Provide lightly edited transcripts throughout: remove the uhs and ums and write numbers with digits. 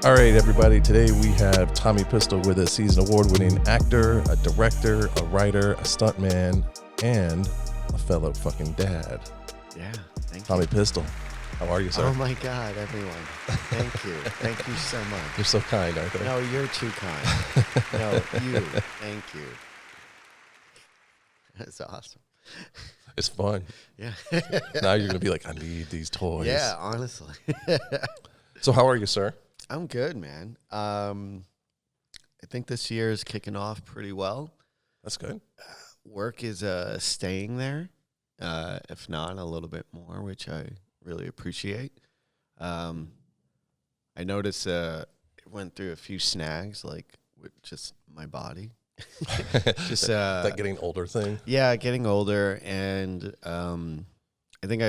All right, everybody. Today we have Tommy Pistol with us. He's an award-winning actor, a director, a writer, a stuntman, and a fellow fucking dad. Yeah, thank Tommy you. Pistol. How are you, sir? Oh my God, everyone. Thank you. Thank you so much. You're so kind, aren't you? No, you're too kind. No, you. Thank you. That's awesome. It's fun. Yeah. Now you're going to be like, I need these toys. Yeah, honestly. So how are you, sir? I'm good, man. I think this year is kicking off pretty well. That's good. Work is staying there, if not a little bit more, which I really appreciate. I noticed it went through a few snags, like with just my body. Just that getting older thing. Yeah, getting older, and I think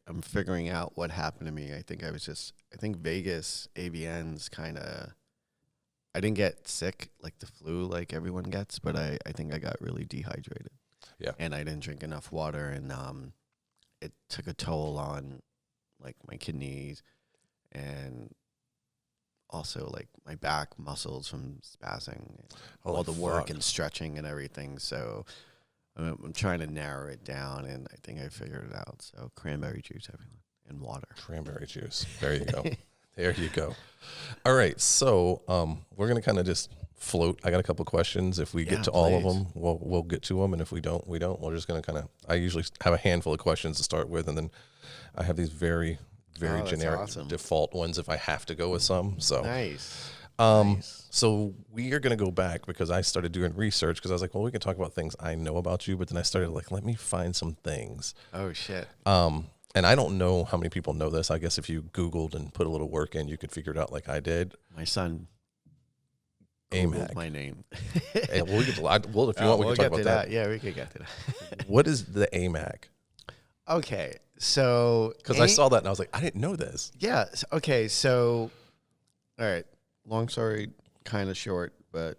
I'm figuring out what happened to me. I think Vegas AVN's kind of. I didn't get sick like the flu like everyone gets, but I think I got really dehydrated. Yeah, and I didn't drink enough water, and it took a toll on like my kidneys, and also like my back muscles from spazzing, all the work and stretching and everything. So I'm trying to narrow it down, and I think I figured it out. So cranberry juice, everyone, and water. Cranberry juice. There you go. There you go. All right. So we're going to kind of just float. I got a couple questions. If we get to all of them, we'll get to them. And if we don't, we don't. We're just going to kind of, I usually have a handful of questions to start with. And then I have these very generic default ones if I have to go with some. So nice. So we are going to go back because I started doing research because I was like, well, we can talk about things I know about you. But then I started like, let me find some things. Oh, shit. And I don't know how many people know this. I guess if you Googled and put a little work in, you could figure it out like I did. My son Googled my name. Hey, well, if you want, we can talk about that. Yeah, we could get to that. What is the AMAC? Okay, so... Because I saw that and I was like, I didn't know this. Yeah, okay, so... All right, long story, kind of short, but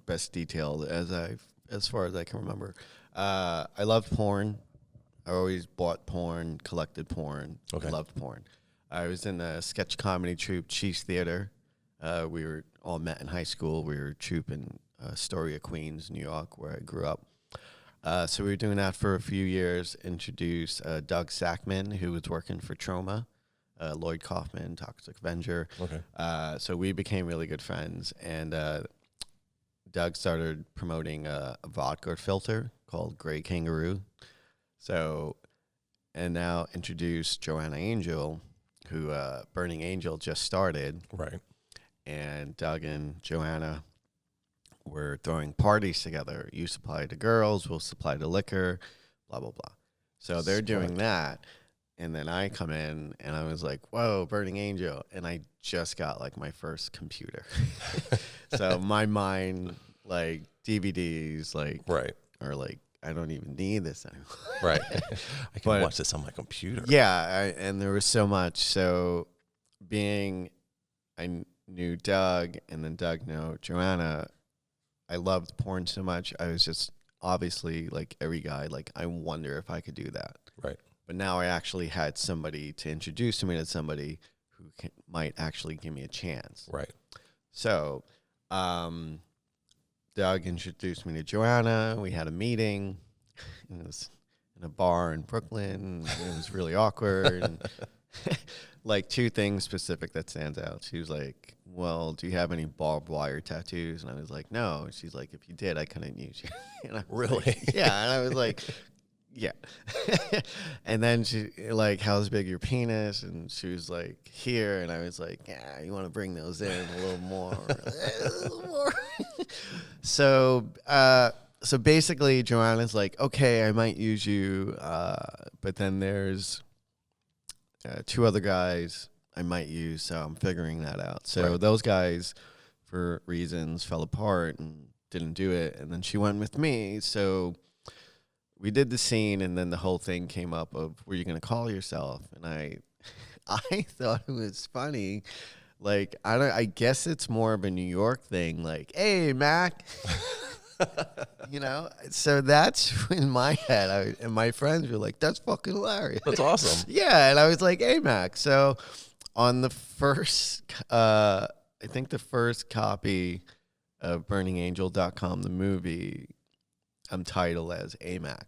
best detailed as far as I can remember. I loved porn. I always bought porn, collected porn. Okay. I loved porn. I was in a sketch comedy troupe, Chiefs Theater. We were all met in high school. We were troupe in Astoria, Queens, New York, where I grew up. So we were doing that for a few years. Introduced Doug Sackman, who was working for Trauma, Lloyd Kaufman, Toxic Avenger. Okay. So we became really good friends. And Doug started promoting a vodka filter called Grey Kangaroo. So, and now introduced Joanna Angel, who Burning Angel just started. Right. And Doug and Joanna were throwing parties together. You supply the girls, we'll supply the liquor, blah, blah, blah. So they're doing that. And then I come in and I was like, whoa, Burning Angel. And I just got like my first computer. So my mind, like DVDs, like, right. Or like, I don't even need this anymore. Right. I can watch this on my computer. Yeah, and there was so much. So I knew Doug, and then Doug knew Joanna. I loved porn so much. I was just obviously like every guy, like I wonder if I could do that. Right. But now I actually had somebody to introduce me to somebody who might actually give me a chance. Right. So, Doug introduced me to Joanna. We had a meeting. It was in a bar in Brooklyn. It was really awkward. And like two things specific that stands out. She was like, well, do you have any barbed wire tattoos? And I was like, no. She's like, if you did, I couldn't use you. And I was really? Like, yeah. And I was like, yeah. And then she like, how's big your penis? And she was like, here. And I was like, yeah, you want to bring those in a little more. A little more. So basically Joanna's like, okay, I might use you. But then there's two other guys I might use. So I'm figuring that out. So those guys, for reasons, fell apart and didn't do it. And then she went with me. So we did the scene, and then the whole thing came up of, were you going to call yourself? And I thought it was funny. Like, I guess it's more of a New York thing. Like, hey, Mac. You know? So that's in my head. And my friends were like, that's fucking hilarious. That's awesome. Yeah. And I was like, hey, Mac. So on the first I think the first copy of BurningAngel.com, the movie, I'm titled as AMAC.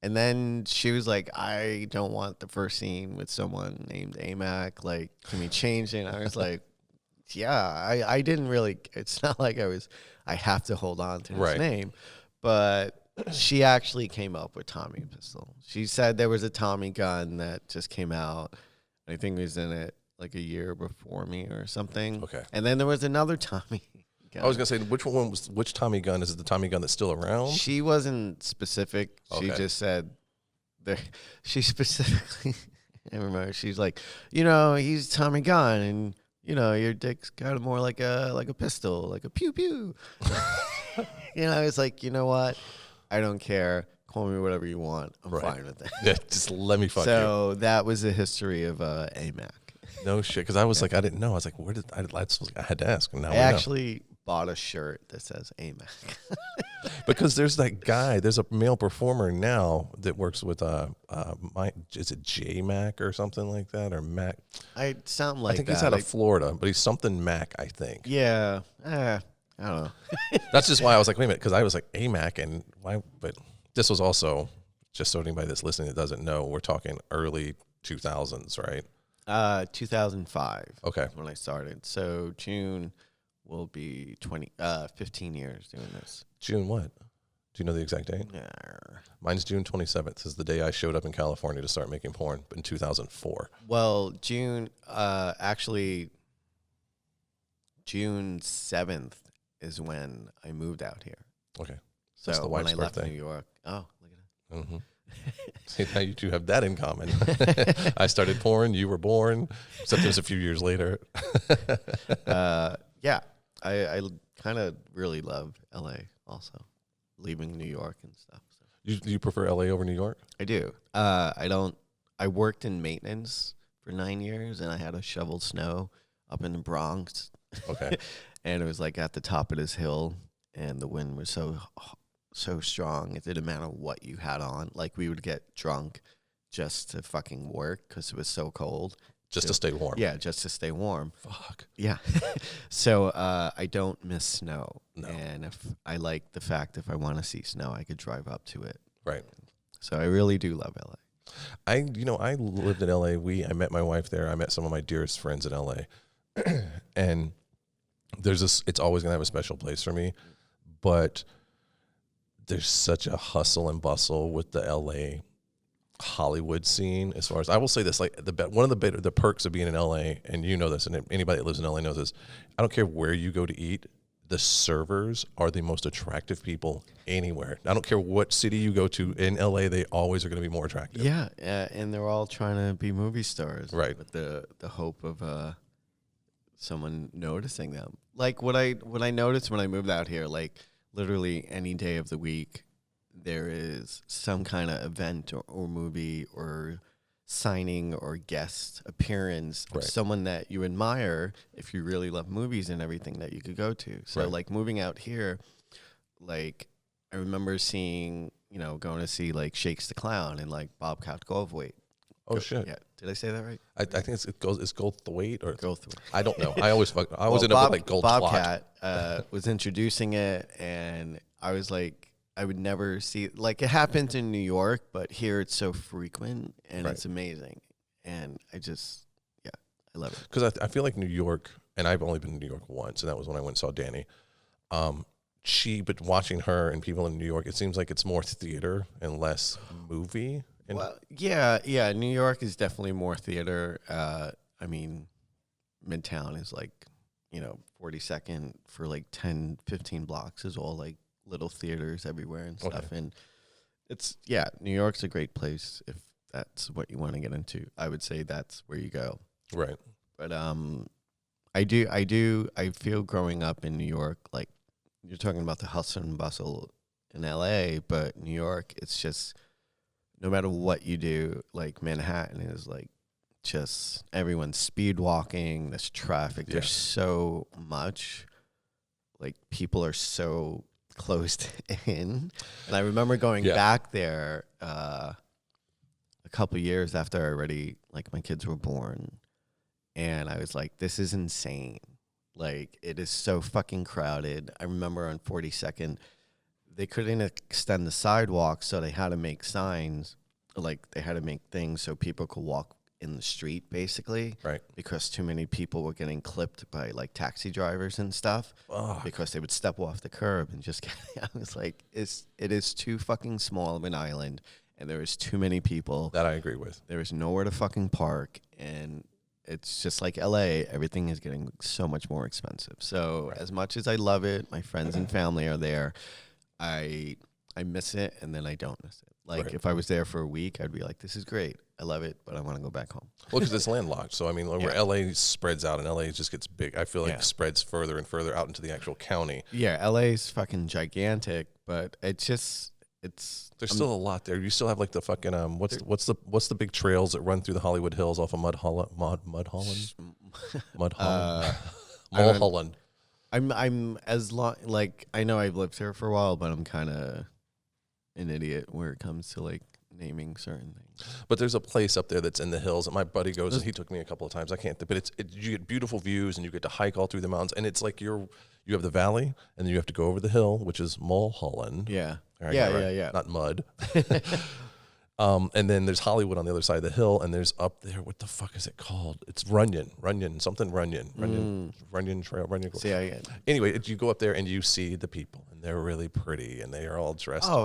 And then she was like, I don't want the first scene with someone named AMAC. Like, can we change it? And I was like, yeah, I didn't really, it's not like I have to hold on to his name. But she actually came up with Tommy Pistol. She said there was a Tommy gun that just came out. I think he was in it like a year before me or something. Okay. And then there was another Tommy gun. I was gonna say which Tommy gun is it? The Tommy gun that's still around? She wasn't specific. Okay. She just said there. She specifically. I remember she's like, he's Tommy gun, and your dick's kind of more like a pistol, like a pew pew. It's like, you know what? I don't care. Call me whatever you want. I'm fine with that. Yeah, just let me fuck you. So that was the history of AMAC. No shit, because I was like, I didn't know. I was like, where did I had to ask. And now I actually bought a shirt that says AMAC. Because there's a male performer now that works with is it J-Mac or something like that, or Mac? I sound like I think that. he's out of Florida, but he's something Mac, I think. Yeah. I don't know. That's just why I was like, wait a minute, because I was like AMAC, and why? But this was also, just so anybody that's listening that doesn't know, we're talking early 2000s, right? 2005. Okay. When I started. So June will be 15 years doing this. June what? Do you know the exact date? Yeah. Mine's June 27th is the day I showed up in California to start making porn in 2004. Well, June 7th is when I moved out here. Okay. So that's the wife's when I birthday. left New York. Oh, look at that. Mm-hmm. See, now you two have that in common. I started porn, you were born, except it was a few years later. Yeah, I kind of really love LA also, leaving New York and stuff. So. You prefer LA over New York? I do. I worked in maintenance for 9 years, and I had to shovel snow up in the Bronx. Okay. And it was like at the top of this hill, and the wind was so strong. It didn't matter what you had on. Like, we would get drunk just to fucking work because it was so cold. Just to stay warm. Yeah, just to stay warm. Fuck. Yeah. So I don't miss snow. No. And if I like the fact if I want to see snow, I could drive up to it. Right. So I really do love LA. I lived in LA. I met my wife there. I met some of my dearest friends in LA. And it's always going to have a special place for me. But there's such a hustle and bustle with the LA Hollywood scene. As far as I will say this, like one of the perks of being in LA, and you know this, and anybody that lives in LA knows this, I don't care where you go to eat, the servers are the most attractive people anywhere. I don't care what city you go to in LA, they always are going to be more attractive. Yeah, and they're all trying to be movie stars, right? With the hope of someone noticing them. Like what I noticed when I moved out here, like literally any day of the week, there is some kind of event or movie or signing or guest appearance of someone that you admire if you really love movies and everything that you could go to. So like moving out here, like I remember seeing, going to see like Shakes the Clown and like Bobcat Goldthwait. Oh shit! Yeah, did I say that right? I think it's Goldthwait or Goldthwait. I don't know. I always end up with like Gold Bobcat was introducing it, and I was like, I would never see like it happens in New York, but here it's so frequent and it's amazing, and I love it because I feel like New York, and I've only been to New York once, and that was when I went and saw Danny. But watching her and people in New York, it seems like it's more theater and less movie. Well, yeah. New York is definitely more theater. I mean, Midtown is like, 42nd for like 10, 15 blocks is all like little theaters everywhere and stuff. Okay. And New York's a great place if that's what you want to get into. I would say that's where you go. Right. But I feel growing up in New York, like you're talking about the hustle and bustle in LA, but New York, it's just no matter what you do, like Manhattan is like just everyone's speed walking, there's traffic, there's so much, like people are so closed in. And I remember going back there a couple years after my kids were born, and I was like, this is insane. Like, it is so fucking crowded. I remember on 42nd, they couldn't extend the sidewalk, so they had to make signs. Like, they had to make things so people could walk in the street, basically. Right. Because too many people were getting clipped by, like, taxi drivers and stuff. Because they would step off the curb and just I was like, it is too fucking small of an island, and there is too many people. That I agree with. There is nowhere to fucking park, and it's just like LA. Everything is getting so much more expensive. So as much as I love it, my friends and family are there. I miss it, and then I don't miss it. Like, if I was there for a week, I'd be like, this is great. I love it, but I want to go back home. Well, because it's landlocked. So, I mean, where LA spreads out and LA just gets big, I feel like it spreads further and further out into the actual county. Yeah, LA's fucking gigantic, but it's... There's still a lot there. You still have like the fucking what's the big trails that run through the Hollywood Hills off of Mulholland. I'm as long, like, I know I've lived here for a while, but I'm kind of an idiot where it comes to like naming certain things. But there's a place up there that's in the hills, and my buddy goes, and he took me a couple of times. I can't, but you get beautiful views, and you get to hike all through the mountains, and it's like you have the valley, and then you have to go over the hill, which is Mulholland. Yeah. Right, Yeah. Not mud. And then there's Hollywood on the other side of the hill, and there's up there, what the fuck is it called? It's Runyon Trail. See, Anyway, you go up there and you see the people, and they're really pretty, and they are all dressed. Oh,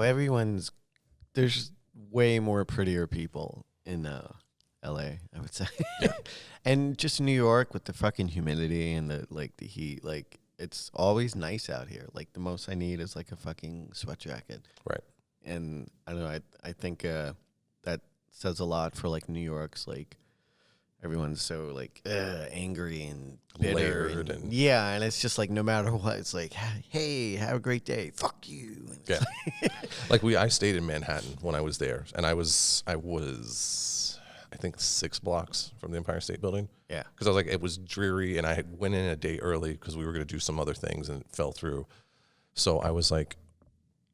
there's way more prettier people in LA, I would say. Yeah. And just New York with the fucking humidity and the heat, like, it's always nice out here. Like, the most I need is like a fucking sweat jacket. Right. And I don't know, I think that says a lot for like New York's, like, everyone's so like angry and bitter and yeah, and it's just like no matter what, it's like, hey, have a great day, fuck you. Yeah. Like I stayed in Manhattan when I was there, and I was I think 6 blocks from the Empire State Building. Yeah. Because I was like, it was dreary, and I went in a day early because we were going to do some other things, and it fell through. So I was like,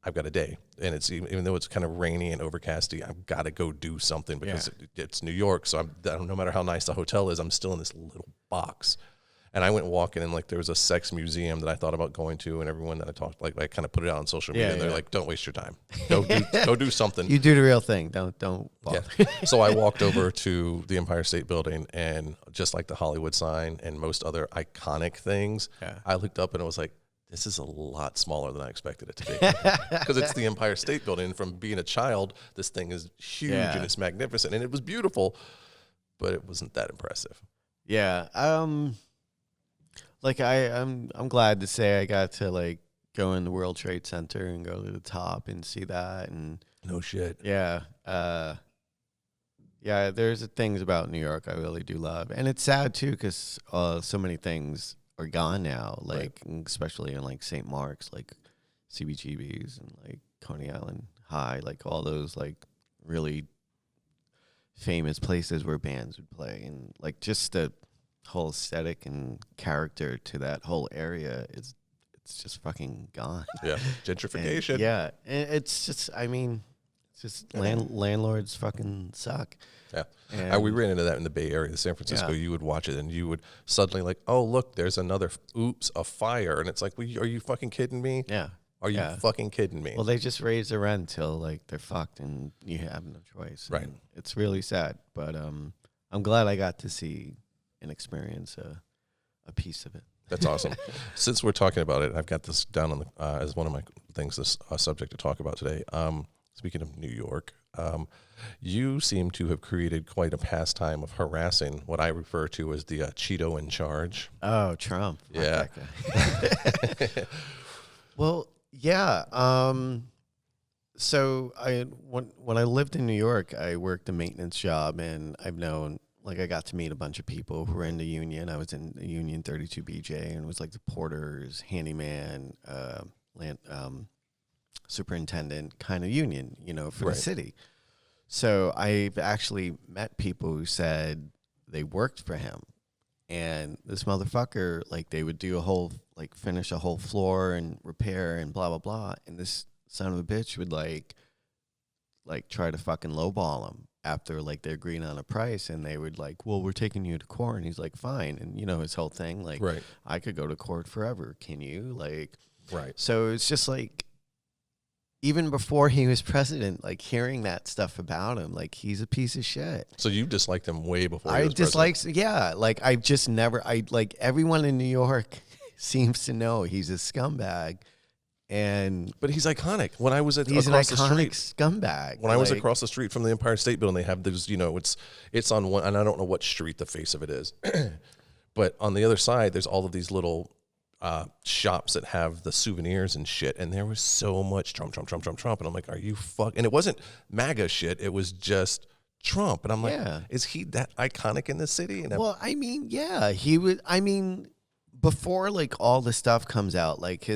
I've got a day, and it's even though it's kind of rainy and overcasty, I've got to go do something because it's New York. So no matter how nice the hotel is, I'm still in this little box. And I went walking, and like there was a sex museum that I thought about going to, and everyone that I talked, like I kind of put it out on social media, and they're like, "Don't waste your time. Go do something. You do the real thing. Don't bother." Yeah. So I walked over to the Empire State Building, and just like the Hollywood sign and most other iconic things, I looked up and it was like, this is a lot smaller than I expected it to be. Because it's the Empire State Building. And from being a child, this thing is huge and it's magnificent, and it was beautiful, but it wasn't that impressive. Yeah. Like I'm glad to say I got to like go in the World Trade Center and go to the top and see that, and no shit. Yeah. Yeah, there's things about New York I really do love. And it's sad too cuz so many things are gone now, like especially in like St. Mark's, like CBGB's and like Coney Island High, like all those like really famous places where bands would play, and like just the whole aesthetic and character to that whole area it's just fucking gone. Yeah, gentrification. And it's just, I mean, it's just landlords fucking suck. Yeah, we ran into that in the Bay Area, San Francisco. Yeah. You would watch it, and you would suddenly like, oh look, there's another a fire, and it's like, well, are you fucking kidding me? Yeah. Are you fucking kidding me? Well, they just raise the rent till like they're fucked, and you have no choice. Right. And it's really sad, but I'm glad I got to see and experience a piece of it. That's awesome. Since we're talking about it, I've got this down on the as one of my things, this subject to talk about today. Speaking of New York, you seem to have created quite a pastime of harassing what I refer to as the Cheeto in charge. Oh, Trump. Yeah. Well, yeah. So when I lived in New York, I worked a maintenance job, and I've known, like, I got to meet a bunch of people who were in the union. I was in the union 32BJ, and it was like the porters, handyman, superintendent kind of union, for the city. So I've actually met people who said they worked for him, and this motherfucker, like, they would do finish a whole floor and repair and blah, blah, blah. And this son of a bitch would like try to fucking lowball him. after like they agreed on a price, and they would like, well, we're taking you to court, and he's like, fine. And you know his whole thing, like, Right. I could go to court forever, can you? Like, Right. so it's just like, even before he was president, like hearing that stuff about him, like he's a piece of shit. So you disliked him way before he I was dislike, yeah, like I just never, I like everyone in New York seems to know he's a scumbag. But he's iconic. When I was he's an iconic scumbag. When I was across the street from the Empire State Building, they have those, you know, it's on one, and I don't know what street the face of it is, but on the other side, there's all of these little shops that have the souvenirs and shit, and there was so much Trump, and I'm like, are you fuck? And it wasn't MAGA shit; it was just Trump, and I'm like, is he that iconic in the city? And well, I mean, yeah, he would. I mean, before like all the stuff comes out, like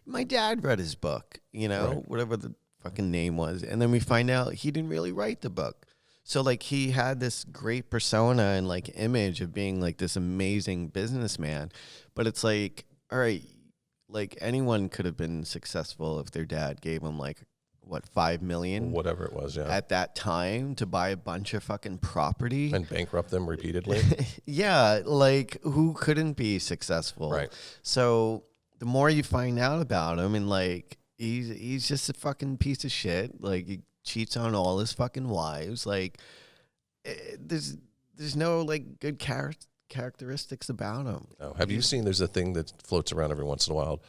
my dad read his book, you know, whatever the fucking name was, and then we find out he didn't really write the book. So like he had this great persona and like image of being like this amazing businessman, but it's like, all right, like anyone could have been successful if their dad gave them like what, $5 million, whatever it was, at that time, to buy a bunch of fucking property and bankrupt them repeatedly. Yeah, like who couldn't be successful? Right. So the more you find out about him, and like he's just a fucking piece of shit. Like he cheats on all his fucking wives. Like there's no like good characteristics about him. No. Have you seen? There's a thing that floats around every once in a while,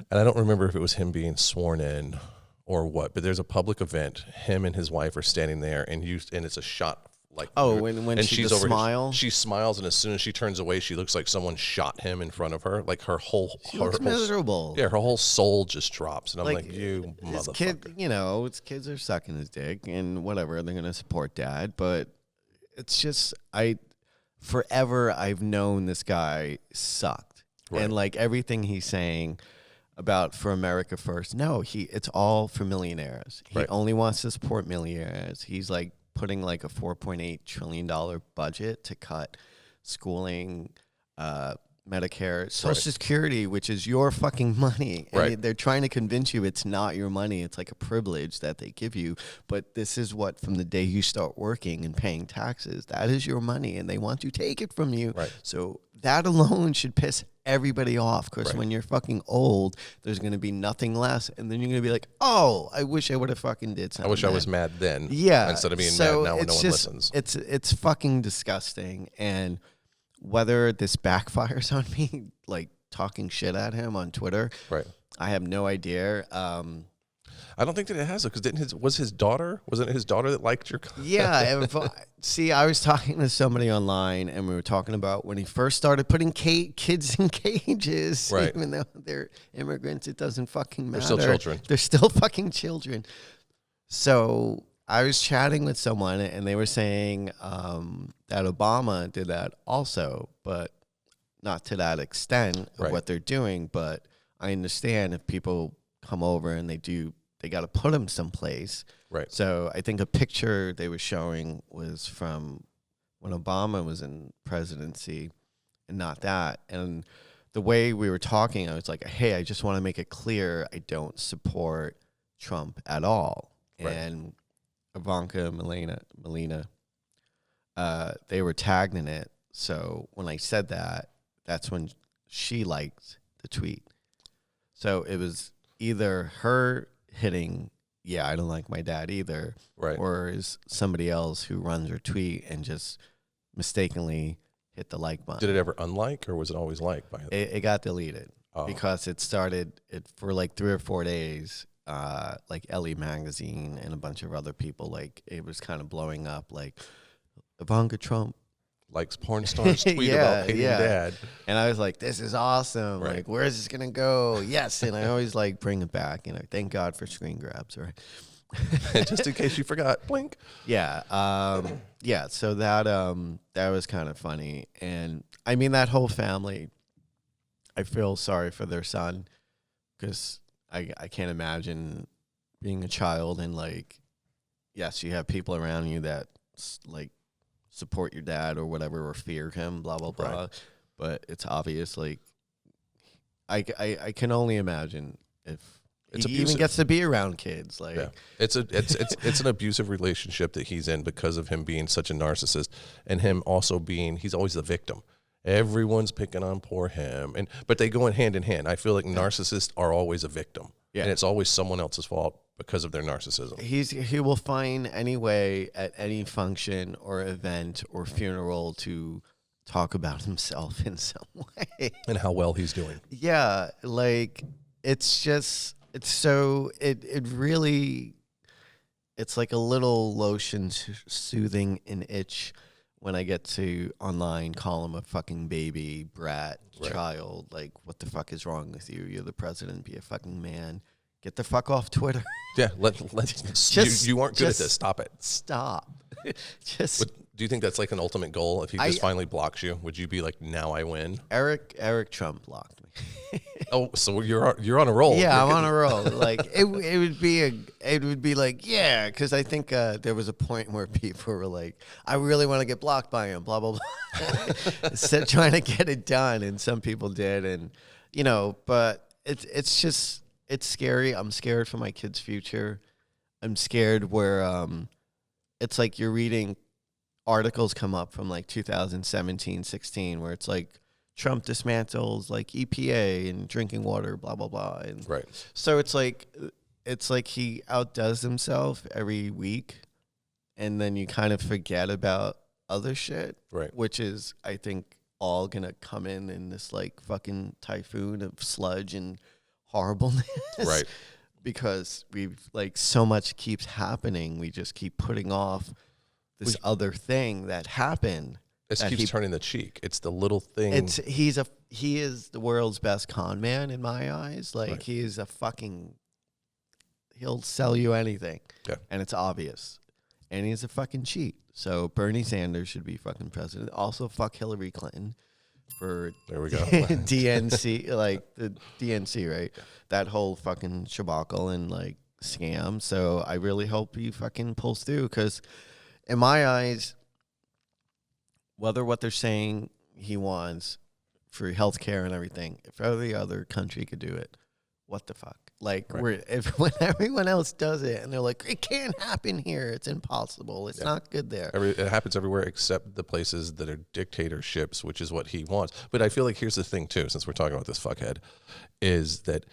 and I don't remember if it was him being sworn in or what, but there's a public event. Him and his wife are standing there, and it's a shot like, when she's smile, she smiles, and as soon as she turns away, she looks like someone shot him in front of her. Like her whole, she looks miserable. Yeah, her whole soul just drops, and I'm like you motherfucker. Kid, you know, his kids are sucking his dick and whatever. They're gonna support dad, but it's just forever I've known this guy sucked, and like everything he's saying about for America first. No, it's all for millionaires. He only wants to support millionaires. He's like putting like a $4.8 trillion budget to cut schooling, Medicare, Social Security, which is your fucking money. And they're trying to convince you it's not your money. It's like a privilege that they give you. But this is what, from the day you start working and paying taxes, that is your money, and they want to take it from you. So that alone should piss everybody off, because when you're fucking old, there's going to be nothing less, and then you're going to be like, oh, I wish I would have fucking did something. I wish I was mad then. Yeah. Instead of being mad now when no one listens. It's fucking disgusting. And whether this backfires on me, like talking shit at him on Twitter, I have no idea. I don't think that it has, because wasn't it his daughter that liked your comment? Yeah. See, I was talking to somebody online, and we were talking about when he first started putting kids in cages, even though they're immigrants, it doesn't fucking matter. They're still children. They're still fucking children. So I was chatting with someone, and they were saying that Obama did that also, but not to that extent of what they're doing. But I understand if people come over and they got to put them someplace. Right. So I think a picture they were showing was from when Obama was in presidency, and not that. And the way we were talking, I was like, hey, I just want to make it clear I don't support Trump at all. And Ivanka, Melina, they were tagged in it. So when I said that, that's when she liked the tweet. So it was either her hitting, yeah, I don't like my dad either, or is somebody else who runs her tweet and just mistakenly hit the like button. Did it ever unlike, or was it always like? It got deleted because it started for like 3 or 4 days. Like Ellie Magazine and a bunch of other people, like it was kind of blowing up, like Ivanka Trump likes porn stars tweet about hating dad. And I was like, this is awesome. Like, where is this going to go? Yes. And I always like bring it back. You know, thank God for screen grabs, right? Just in case you forgot, blink. Yeah. So that was kind of funny. And I mean, that whole family, I feel sorry for their son, because I can't imagine being a child and like, yes, you have people around you that like support your dad or whatever, or fear him, blah, blah, blah. But it's obvious, like, I can only imagine if It's he abusive. even gets to be around kids. Like, it's an abusive relationship that he's in because of him being such a narcissist, and him also he's always the victim. Everyone's picking on poor him, but they go in hand. I feel like narcissists are always a victim, and it's always someone else's fault because of their narcissism. He will find any way at any function or event or funeral to talk about himself in some way and how well he's doing. Yeah, like it's really, it's like a little lotion soothing an itch when I get to online call him a fucking baby, brat, child. Like, what the fuck is wrong with you? You're the president. Be a fucking man. Get the fuck off Twitter. Yeah, you aren't good at this. Stop it. Stop. Do you think that's like an ultimate goal? If he just finally blocks you, would you be like, now I win? Eric Trump blocked me. Oh, so you're on a roll. Yeah, I'm on a roll. Like it would be like, yeah, because I think there was a point where people were like, I really want to get blocked by him, blah blah blah, so trying to get it done, and some people did, and but it's just scary. I'm scared for my kids' future. I'm scared where it's like you're reading articles come up from like 2017, 16, where it's like Trump dismantles like EPA and drinking water, blah, blah, blah. And so it's like he outdoes himself every week, and then you kind of forget about other shit, which is, I think, all going to come in this like fucking typhoon of sludge and horribleness. Right. Because we've like so much keeps happening. We just keep putting off this other thing that happened. It keeps turning the cheek. It's the little thing. He is the world's best con man in my eyes. Like he is he'll sell you anything. Yeah. And it's obvious. And he's a fucking cheat. So Bernie Sanders should be fucking president. Also fuck Hillary Clinton for there we go. DNC, like the DNC, right? Yeah. That whole fucking shabacle and like scam. So I really hope he fucking pulls through, because in my eyes, whether what they're saying he wants for healthcare and everything, if every other country could do it, what the fuck? Like, when everyone else does it, and they're like, it can't happen here. It's impossible. It's not good there. It happens everywhere except the places that are dictatorships, which is what he wants. But I feel like here's the thing, too, since we're talking about this fuckhead, is that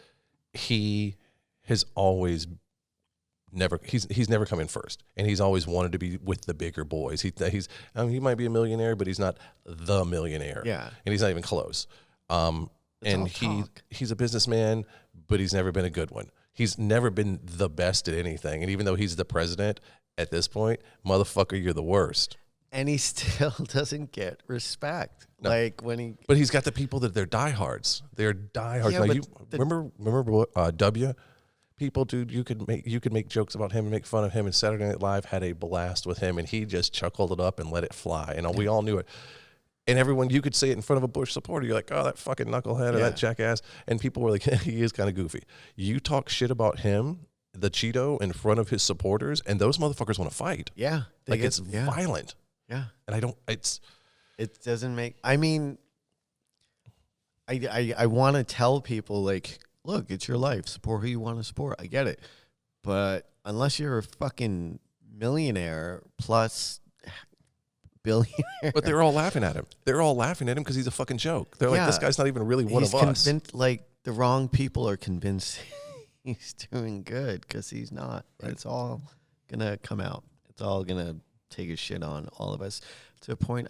he has always he's never come in first, and he's always wanted to be with the bigger boys. He he might be a millionaire, but he's not the millionaire. Yeah, and he's not even close. And he's a businessman, but he's never been a good one. He's never been the best at anything. And even though he's the president at this point, motherfucker, you're the worst. And he still doesn't get respect. No. Like but he's got the people that they're diehards. They're diehards. Yeah, now remember W? People, dude, you could make jokes about him and make fun of him, and Saturday Night Live had a blast with him, and he just chuckled it up and let it fly, and we all knew it. And everyone, you could say it in front of a Bush supporter. You're like, oh, that fucking knucklehead or that jackass, and people were like, he is kind of goofy. You talk shit about him, the Cheeto, in front of his supporters, and those motherfuckers want to fight. Yeah, it's violent. Yeah, and it doesn't make. I mean, I want to tell people, like, look, it's your life. Support who you want to support. I get it. But unless you're a fucking millionaire plus billionaire. But they're all laughing at him. They're all laughing at him because he's a fucking joke. They're like, this guy's not even really one of us. Like, the wrong people are convinced he's doing good because he's not. Right. It's all going to come out. It's all going to take a shit on all of us to a point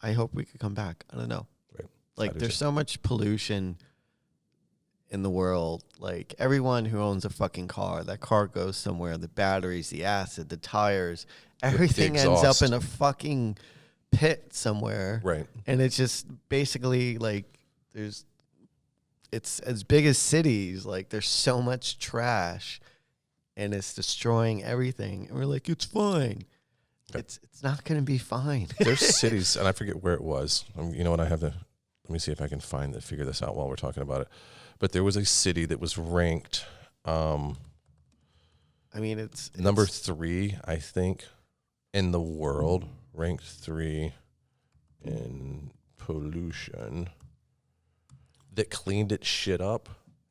I hope we could come back. I don't know. Right. Like, there's so much pollution in the world. Like, everyone who owns a fucking car, that car goes somewhere. The batteries, the acid, the tires, everything ends up in a fucking pit somewhere. Right. And it's just basically like it's as big as cities. Like, there's so much trash and it's destroying everything. And we're like, it's fine. Okay. It's not going to be fine. There's cities, and I forget where it was. You know what? Let me see if I can figure this out while we're talking about it. But there was a city that was ranked. I mean, it's number 3, I think, in the world, ranked 3 in pollution, that cleaned its shit up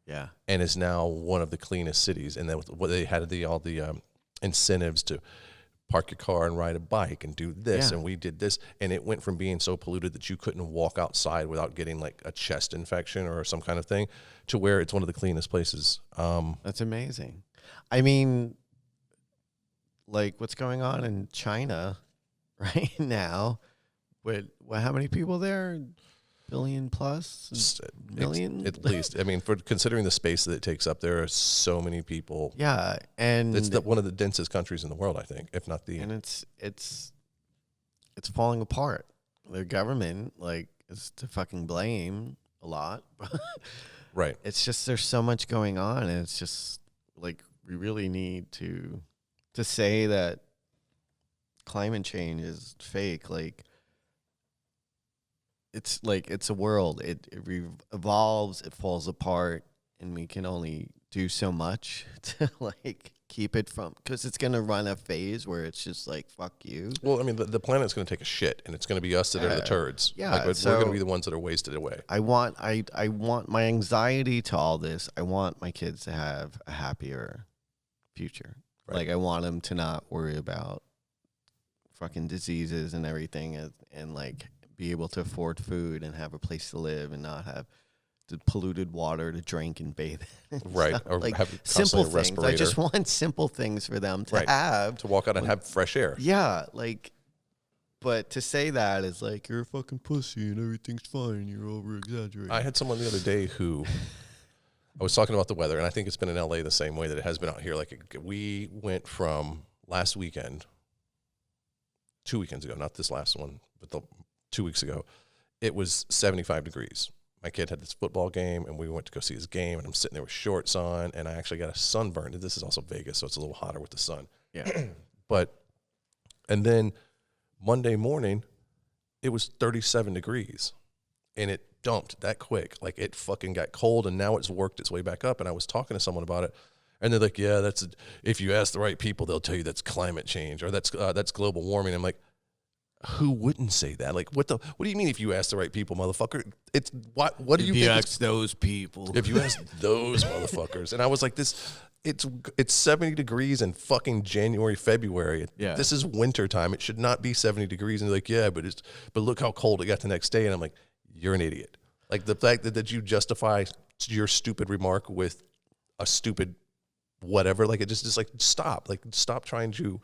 Yeah. and is now one of the cleanest cities. And then what they had all the incentives to park your car and ride a bike and do this, and we did this, and it went from being so polluted that you couldn't walk outside without getting like a chest infection or some kind of thing, to where it's one of the cleanest places. That's amazing. I mean, like what's going on in China right now? With how many people there? Billion plus? Million? At least. I mean, for considering the space that it takes up, there are so many people. Yeah, and it's one of the densest countries in the world, I think, if not the. And it's falling apart. The government is to fucking blame a lot. Right. It's just there's so much going on, and it's just like we really need to say that climate change is fake. Like it's a world. It evolves, it falls apart, and we can only do so much to like keep it from, because it's gonna run a phase where it's just like fuck you. Well, I mean, the planet's gonna take a shit, and it's gonna be us that are the turds. Yeah, like, so we're gonna be the ones that are wasted away. I want my anxiety to all this. I want my kids to have a happier future. Right. Like I want them to not worry about fucking diseases and everything, and like be able to afford food and have a place to live and not have the polluted water to drink and bathe in. Right. So, or like have simple a things. respirator. I just want simple things for them to have. To walk out and have fresh air. Yeah. Like, but to say that is like, you're a fucking pussy and everything's fine. You're over exaggerating. I had someone the other day who I was talking about the weather, and I think it's been in LA the same way that it has been out here. Like we went from last weekend, 2 weekends ago, not this last one, but 2 weeks ago, it was 75 degrees. My kid had this football game, and we went to go see his game, and I'm sitting there with shorts on, and I actually got a sunburn. This is also Vegas, so it's a little hotter with the sun. Yeah. And then Monday morning, it was 37 degrees, and it dumped that quick. Like, it fucking got cold, and now it's worked its way back up, and I was talking to someone about it, and they're like, yeah, if you ask the right people, they'll tell you that's climate change, or that's global warming. I'm like, who wouldn't say that? Like, what do you mean if you ask the right people, motherfucker? It's what do you think? If you ask those people. If you ask those motherfuckers. And I was like, it's 70 degrees in fucking January, February. Yeah. This is winter time. It should not be 70 degrees. And they're like, yeah, but look how cold it got the next day. And I'm like, you're an idiot. Like, the fact that you justify your stupid remark with a stupid whatever, like, it just like, stop. Like, stop trying to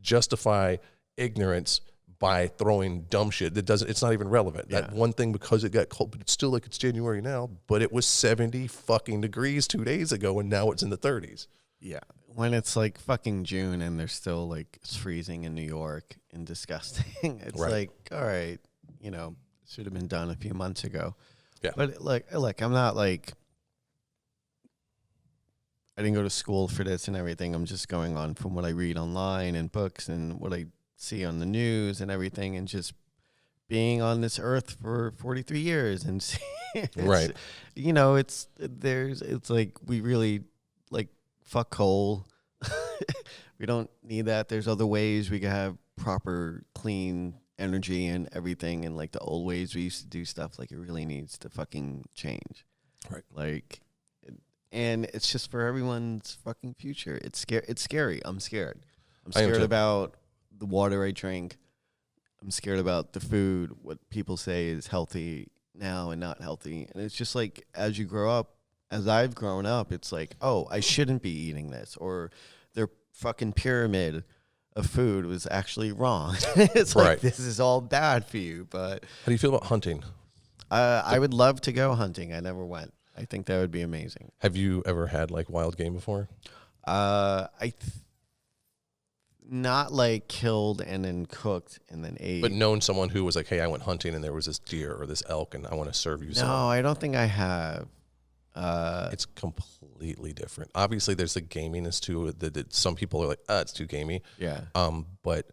justify ignorance by throwing dumb shit that it's not even relevant. Yeah. That one thing, because it got cold, but it's still like it's January now, but it was 70 fucking degrees 2 days ago, and now it's in the 30s. Yeah. When it's like fucking June and there's still like it's freezing in New York and disgusting. It's like, all right, should have been done a few months ago. Yeah. But look, I'm not like, I didn't go to school for this and everything. I'm just going on from what I read online and books and what I see on the news and everything, and just being on this earth for 43 years and right. It's like, we really like fuck coal. We don't need that. There's other ways we can have proper clean energy and everything, and like the old ways we used to do stuff, like it really needs to fucking change. Right. Like, and it's just for everyone's fucking future. It's scary. I'm scared. I'm scared about the water I drink. I'm scared about the food, what people say is healthy now and not healthy. And it's just like, as you grow up, as I've grown up, it's like, oh, I shouldn't be eating this, or their fucking pyramid of food was actually wrong. It's like, this is all bad for you. But how do you feel about hunting? I would love to go hunting. I never went. I think that would be amazing. Have you ever had like wild game before? Not like killed and then cooked and then ate. But known someone who was like, hey, I went hunting and there was this deer or this elk and I want to serve you some. No, I don't think I have. It's completely different. Obviously, there's the gaminess to it that some people are like, it's too gamey. Yeah. But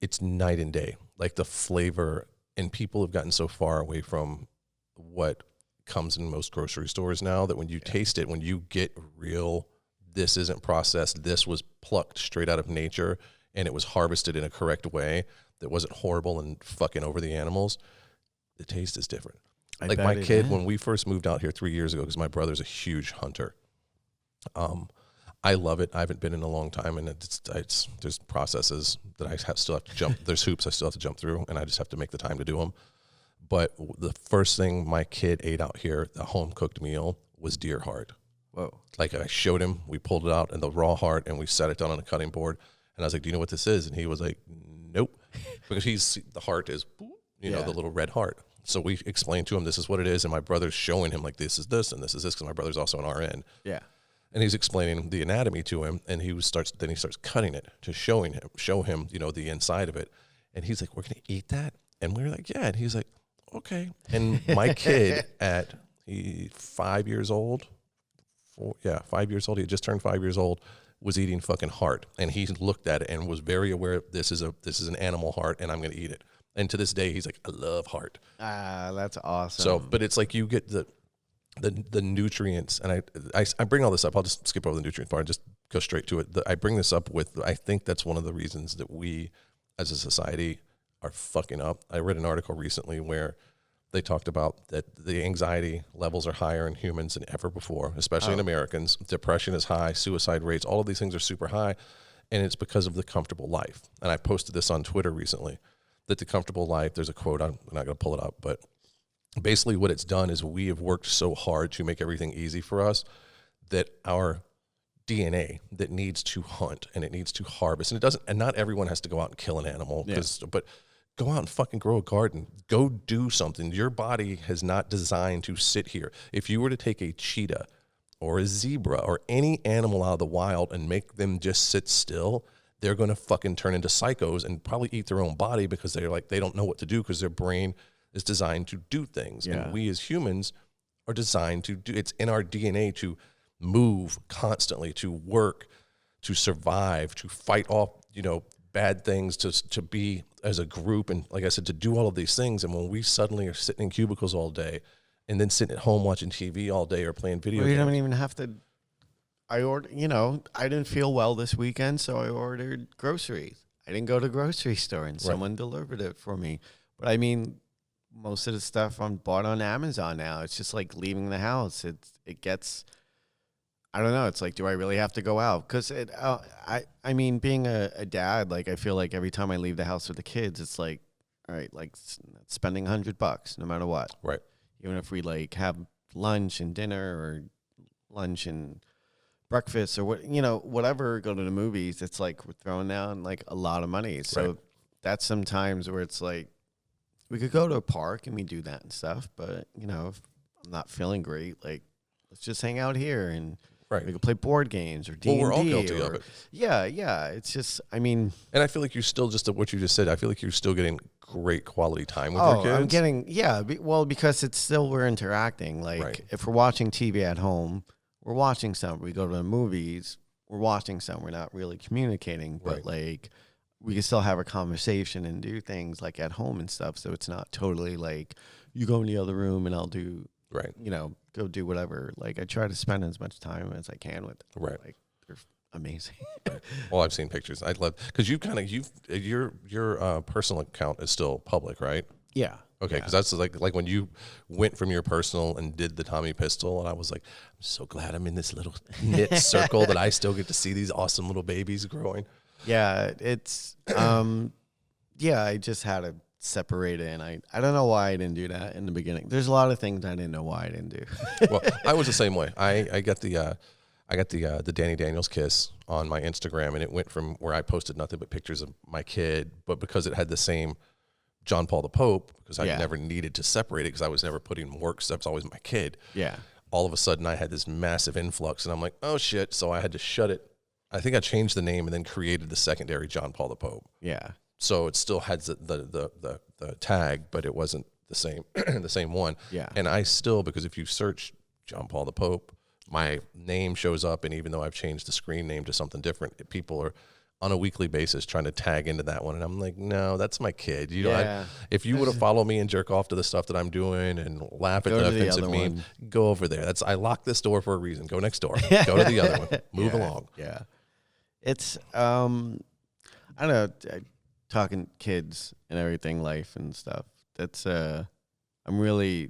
it's night and day. Like the flavor, and people have gotten so far away from what comes in most grocery stores now that when you taste it, when you get real, this isn't processed, this was plucked straight out of nature and it was harvested in a correct way that wasn't horrible and fucking over the animals, the taste is different. Like my kid, when we first moved out here 3 years ago, because my brother's a huge hunter. I love it. I haven't been in a long time, and there's processes that still have to jump. There's hoops I still have to jump through, and I just have to make the time to do them. But the first thing my kid ate out here, the home cooked meal, was deer heart. Whoa! Like I showed him, we pulled it out and the raw heart, and we set it down on a cutting board. And I was like, "Do you know what this is?" And he was like, "Nope," because the heart is, the little red heart. So we explained to him, this is what it is. And my brother's showing him like, this is this and this is this, because my brother's also an RN. Yeah. And he's explaining the anatomy to him, and he starts cutting it to show him, the inside of it. And he's like, "We're going to eat that?" And we were like, "Yeah." And he's like, "Okay." And my kid at 5 years old, 5 years old, he had just turned 5 years old, was eating fucking heart. And he looked at it and was very aware, this is an animal heart, and I'm going to eat it. And to this day, he's like, "I love heart." Ah, that's awesome. So, but it's like you get the nutrients, and I bring all this up. I'll just skip over the nutrient part and just go straight to it. I bring this up I think that's one of the reasons that we, as a society, are fucking up. I read an article recently where they talked about that the anxiety levels are higher in humans than ever before, especially in Americans. Depression is high, suicide rates, all of these things are super high, and it's because of the comfortable life. And I posted this on Twitter recently, that the comfortable life, there's a quote, I'm not going to pull it up, but basically what it's done is we have worked so hard to make everything easy for us that our DNA that needs to hunt and it needs to harvest, and not everyone has to go out and kill an animal, but go out and fucking grow a garden. Go do something. Your body has not designed to sit here. If you were to take a cheetah or a zebra or any animal out of the wild and make them just sit still, they're going to fucking turn into psychos and probably eat their own body, because they're like, they don't know what to do because their brain is designed to do things. Yeah. And we as humans are designed to do, it's in our DNA to move constantly, to work, to survive, to fight off, bad things, to be as a group. And like I said, to do all of these things. And when we suddenly are sitting in cubicles all day and then sitting at home watching TV all day or playing video games. You don't even have to. I didn't feel well this weekend, so I ordered groceries. I didn't go to the grocery store, and someone delivered it for me. But I mean, most of the stuff I'm bought on Amazon now. It's just like leaving the house. It gets, I don't know. It's like, do I really have to go out? Because I mean, being a dad, like I feel like every time I leave the house with the kids, it's like, all right, like spending $100 no matter what. Right. Even if we like have lunch and dinner or lunch and breakfast or whatever, go to the movies, it's like we're throwing down like a lot of money. So that's sometimes where it's like we could go to a park and we do that and stuff, but if I'm not feeling great, like let's just hang out here and we could play board games or D&D. Well, we're all guilty of it. Yeah. It's just, I mean, and I feel like you're still just what you just said. I feel like you're still getting great quality time with your kids. I'm getting because it's still, we're interacting. Like if we're watching TV at home, we're watching some. We go to the movies, we're watching some. We're not really communicating, but like we can still have a conversation and do things like at home and stuff. So it's not totally like you go in the other room and I'll do, go do whatever. Like I try to spend as much time as I can with them. Right. Like they're amazing. Well, I've seen pictures. I'd love, because your personal account is still public, right? Yeah. Okay, because that's like when you went from your personal and did the Tommy Pistol, and I was like, I'm so glad I'm in this little knit circle that I still get to see these awesome little babies growing. Yeah, it's I just had to separate it, and I don't know why I didn't do that in the beginning. There's a lot of things I didn't know why I didn't do. Well, I was the same way. I got the Danny Daniels kiss on my Instagram, and it went from where I posted nothing but pictures of my kid, but because it had the same John Paul the Pope, because I never needed to separate it because I was never putting work stuff. It's always my kid. Yeah. All of a sudden I had this massive influx, and I'm like, oh shit. So I had to shut it. I think I changed the name and then created the secondary John Paul the Pope. Yeah. So it still had the tag, but it wasn't the same, the same one. Yeah. And I still, because if you search John Paul the Pope, my name shows up. And even though I've changed the screen name to something different, people are on a weekly basis trying to tag into that one. And I'm like, no, that's my kid. If you would have followed me and jerk off to the stuff that I'm doing and laugh at the offensive meme, go over there. I locked this door for a reason. Go next door. Go to the other one. Move along. Yeah. It's, I don't know, talking kids and everything, life and stuff. That's, I'm really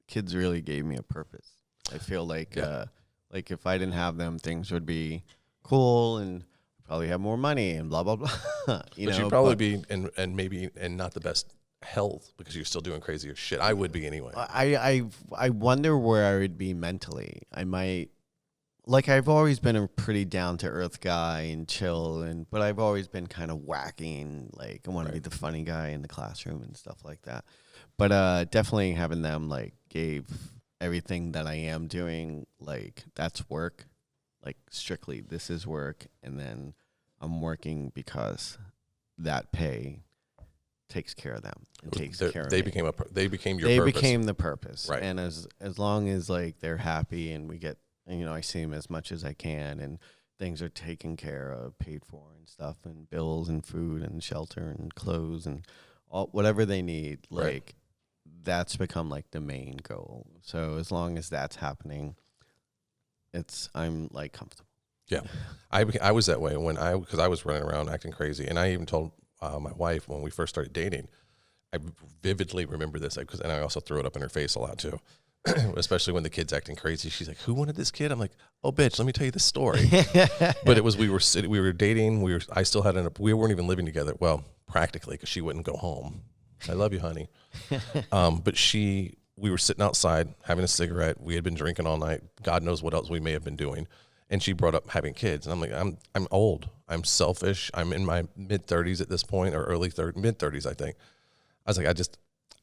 kids really gave me a purpose. I feel like if I didn't have them, things would be cool and probably have more money and blah blah blah. You'd probably be and maybe not the best health because you're still doing crazier shit. I would be anyway. I wonder where I would be mentally. I might, like, I've always been a pretty down to earth guy and chill, but I've always been kind of wacky and like I want to be the funny guy in the classroom and stuff like that. But definitely having them like gave everything that I am doing, like, that's work. Like, strictly this is work, and then I'm working because that pay takes care of them and takes care of they me. became they became your they purpose. became the purpose, right? And as long as like they're happy and we get, I see them as much as I can, and things are taken care of, paid for and stuff, and bills and food and shelter and clothes and all whatever they need, like that's become like the main goal. So as long as that's happening, I'm like comfortable. Yeah, I was that way because I was running around acting crazy, and I even told my wife when we first started dating. I vividly remember this and I also throw it up in her face a lot too, especially when the kid's acting crazy. She's like, "Who wanted this kid?" I'm like, "Oh, bitch, let me tell you this story." But it was we were dating. We weren't even living together. Well, practically, because she wouldn't go home. I love you, honey. But we were sitting outside having a cigarette. We had been drinking all night. God knows what else we may have been doing. And she brought up having kids. And I'm like, I'm old. I'm selfish. I'm in my mid-30s at this point, or mid-30s, I think. I was like,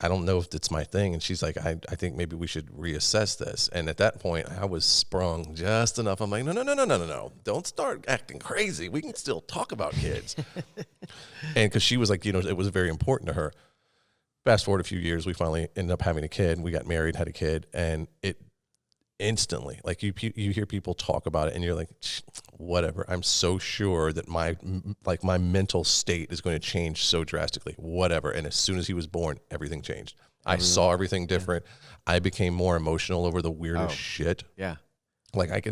I don't know if it's my thing. And she's like, I think maybe we should reassess this. And at that point, I was sprung just enough. I'm like, no. Don't start acting crazy. We can still talk about kids. And because she was like, it was very important to her. Fast forward a few years, we finally ended up having a kid. We got married, had a kid, and it instantly, like you hear people talk about it, and you're like, whatever. I'm so sure that my mental state is going to change so drastically. Whatever. And as soon as he was born, everything changed. I saw everything different. Yeah. I became more emotional over the weirdest shit. Yeah. Like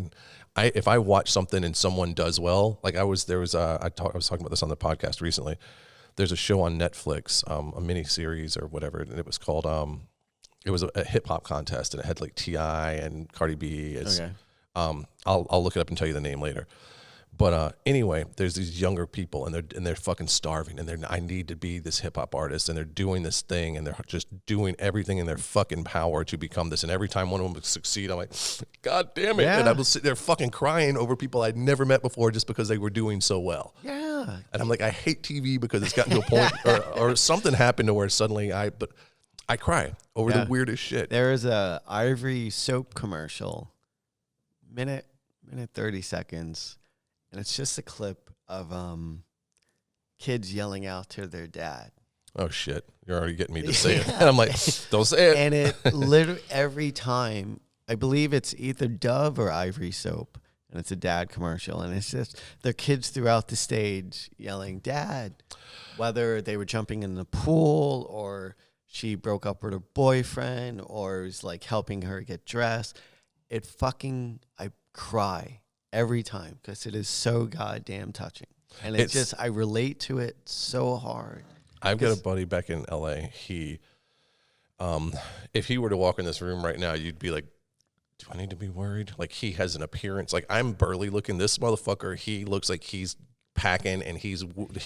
if I watch something and someone does well, like I was talking about this on the podcast recently. There's a show on Netflix, a mini series or whatever, and it was called, it was a hip hop contest, and it had like T.I. and Cardi B. I'll look it up and tell you the name later. But anyway, there's these younger people, and they're fucking starving, and I need to be this hip hop artist, and they're doing this thing, and they're just doing everything in their fucking power to become this. And every time one of them would succeed, I'm like, God damn it! Yeah. And I was sitting there fucking crying over people I'd never met before just because they were doing so well. Yeah. And I'm like, I hate TV because it's gotten to a point, or something happened to where suddenly I cry over the weirdest shit. There is a Ivory soap commercial, minute 30 seconds. And it's just a clip of kids yelling out to their dad. Oh, shit. You're already getting me to say it. And I'm like, don't say it. And it literally every time, I believe it's either Dove or Ivory soap, and it's a dad commercial. And it's just their kids throughout the stage yelling, Dad, whether they were jumping in the pool or she broke up with her boyfriend or was like helping her get dressed. I cry every time because it is so goddamn touching. And it's I relate to it so hard. I've got a buddy back in LA. He, if he were to walk in this room right now, you'd be like, do I need to be worried? Like, he has an appearance. Like, I'm burly looking. This motherfucker, he looks like he's packing, and he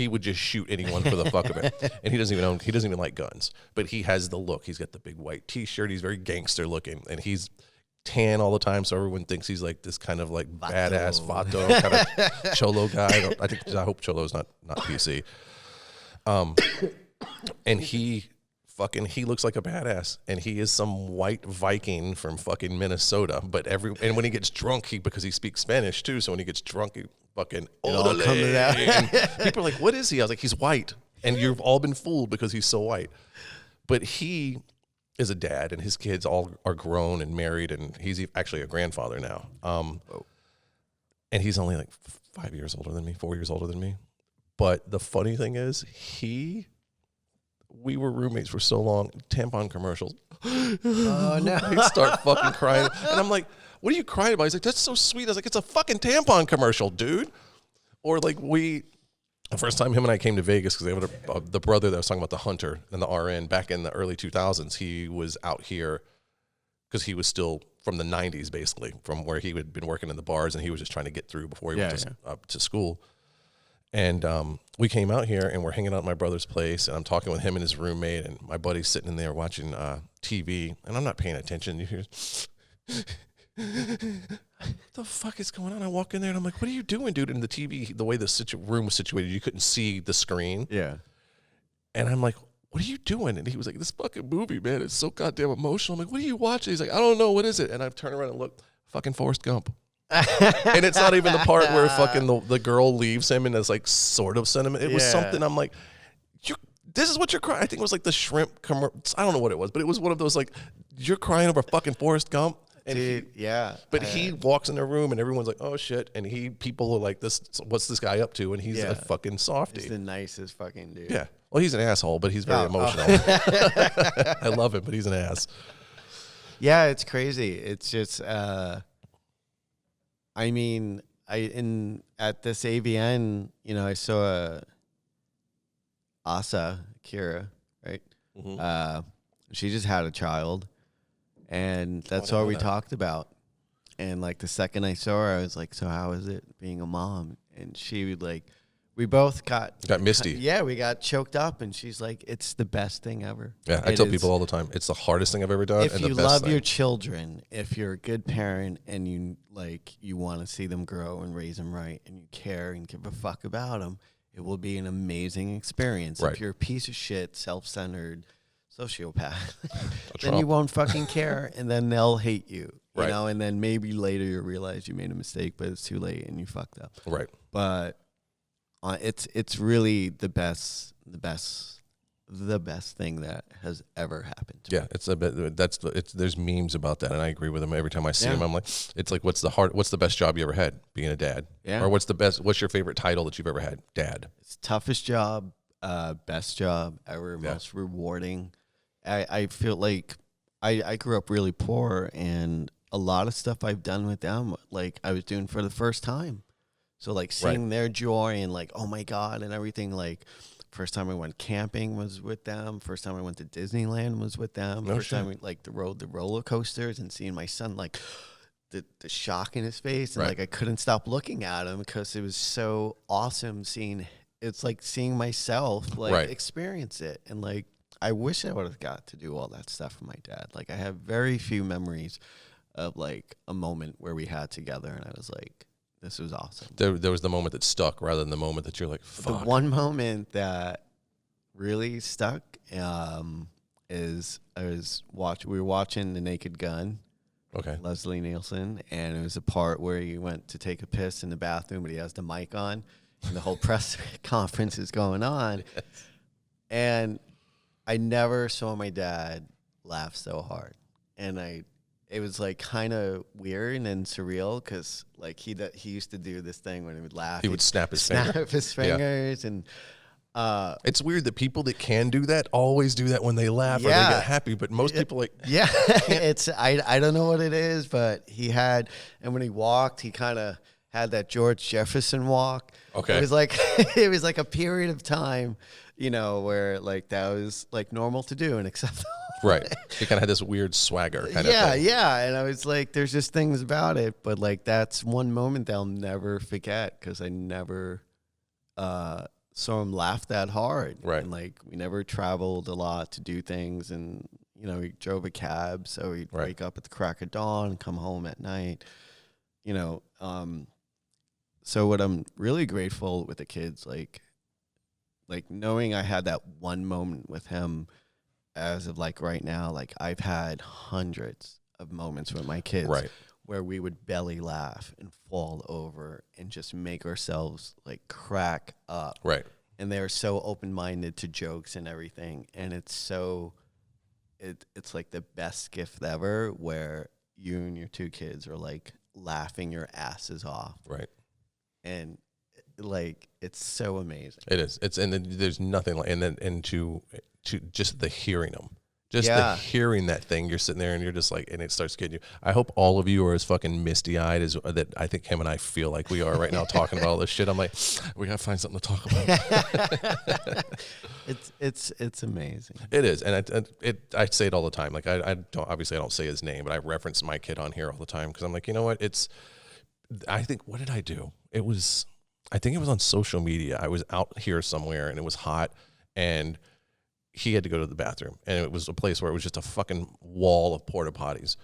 would just shoot anyone for the fuck of it. And he doesn't even like guns, but he has the look. He's got the big white t-shirt. He's very gangster looking, and he's tan all the time, so everyone thinks he's like this kind of like badass vato kind of cholo guy. I hope cholo's not PC. And he looks like a badass, and he is some white Viking from fucking Minnesota. But and when he gets drunk, because he speaks Spanish too, so when he gets drunk, he fucking and people are like, "What is he?" I was like, "He's white," and you've all been fooled because he's so white. But he is a dad, and his kids all are grown and married, and he's actually a grandfather now. And he's only like 4 years older than me. But the funny thing is, we were roommates for so long, tampon commercials. Oh, no. He'd start fucking crying. And I'm like, what are you crying about? He's like, that's so sweet. I was like, it's a fucking tampon commercial, dude. Or like The first time him and I came to Vegas, because they have the brother that was talking about the Hunter and the RN back in the early 2000s, he was out here because he was still from the 90s, basically, from where he had been working in the bars, and he was just trying to get through before he went up to school. And we came out here, and we're hanging out at my brother's place, and I'm talking with him and his roommate, and my buddy's sitting in there watching TV, and I'm not paying attention. You hear, what the fuck is going on? I walk in there, and I'm like, what are you doing, dude? And the TV, the way the room was situated, you couldn't see the screen. Yeah. And I'm like, what are you doing? And he was like, this fucking movie, man, it's so goddamn emotional. I'm like, what are you watching? He's like, I don't know, what is it? And I turn around and look, fucking Forrest Gump. And it's not even the part where fucking the girl leaves him and it's like sort of sentiment. It was something I'm like, this is what you're crying. I think it was like the shrimp commercial. I don't know what it was, but it was one of those like, you're crying over fucking Forrest Gump. And Dude, but he walks in the room and everyone's like, oh shit. And people are like, what's this guy up to? And he's a fucking softie. He's the nicest fucking dude. Yeah. Well, he's an asshole, but he's very emotional. I love him, but he's an ass. Yeah, it's crazy. It's just, I mean, at this AVN, I saw Kira, right? Mm-hmm. She just had a child, and that's all we talked about. And like the second I saw her, I was like, so how is it being a mom? And she would like, we both got misty. Yeah, we got choked up, and she's like, it's the best thing ever. Yeah, I tell people all the time, it's the hardest thing I've ever done. If and you the best love thing. your children, if you're a good parent and you want to see them grow and raise them right, and you care and give a fuck about them, it will be an amazing experience. Right. If you're a piece of shit, self-centered sociopath, then you won't fucking care, and then they'll hate you. You know, and then maybe later you'll realize you made a mistake, but it's too late and you fucked up. Right. But it's really the best thing that has ever happened. Yeah, it's a bit. There's memes about that, and I agree with them every time I see them. I'm like, it's like, what's the best job you ever had? Being a dad. Yeah. Or what's your favorite title that you've ever had? Dad. It's toughest job, best job ever, most rewarding. I feel like I grew up really poor, and a lot of stuff I've done with them, like I was doing for the first time. So like seeing their joy and like, oh my God, and everything. Like first time I went camping was with them. First time I went to Disneyland was with them. First time we rode the roller coasters and seeing my son, like the shock in his face. And like I couldn't stop looking at him because it was so awesome it's like seeing myself experience it. And like, I wish I would have got to do all that stuff with my dad. Like I have very few memories of like a moment where we had together and I was like, this was awesome. There was the moment that stuck rather than the moment that you're like, fuck. The one moment that really stuck is we were watching The Naked Gun. Okay. Leslie Nielsen, and it was a part where he went to take a piss in the bathroom, but he has the mic on, and the whole press conference is going on. Yes. And I never saw my dad laugh so hard, and it was like kind of weird and surreal because like he used to do this thing when he would laugh. He would snap his fingers, and it's weird that people that can do that always do that when they laugh or they get happy, but most people like it's I don't know what it is, but he had, and when he walked, he kind of had that George Jefferson walk. Okay, it was like a period of time, where like that was like normal to do and acceptable. Right. He kind of had this weird swagger kind of thing. Yeah. And I was like, there's just things about it. But like, that's one moment that I'll never forget because I never saw him laugh that hard. Right. And like, we never traveled a lot to do things. And, we drove a cab. So he'd wake up at the crack of dawn and come home at night. So what I'm really grateful with the kids, like knowing I had that one moment with him. As of like right now, like I've had hundreds of moments with my kids where we would belly laugh and fall over and just make ourselves like crack up. Right. And they're so open-minded to jokes and everything. And it's it's like the best gift ever where you and your two kids are like laughing your asses off. Right. And like, it's so amazing. It is. And then there's nothing like, and to just the hearing them Just the hearing that thing, you're sitting there and you're just like, and it starts getting you. I hope all of you are as fucking misty-eyed as that I think him and I feel like we are right now talking about all this shit. I'm like, we got to find something to talk about. It's amazing. It is. And I say it all the time. Like I don't say his name, but I reference my kid on here all the time because I'm like, you know what? I think, what did I do? I think it was on social media. I was out here somewhere and it was hot and he had to go to the bathroom, and it was a place where it was just a fucking wall of porta potties.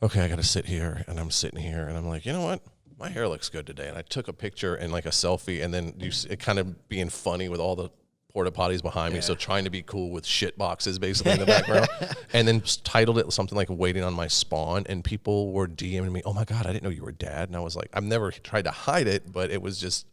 Okay, I got to sit here, and I'm sitting here, and I'm like, you know what? My hair looks good today. And I took a picture and like a selfie, and then it kind of being funny with all the porta potties behind me. So trying to be cool with shit boxes basically in the background, and then titled it something like "Waiting on My Spawn," and people were DMing me, "Oh my God, I didn't know you were dad." And I was like, I've never tried to hide it, but it was just.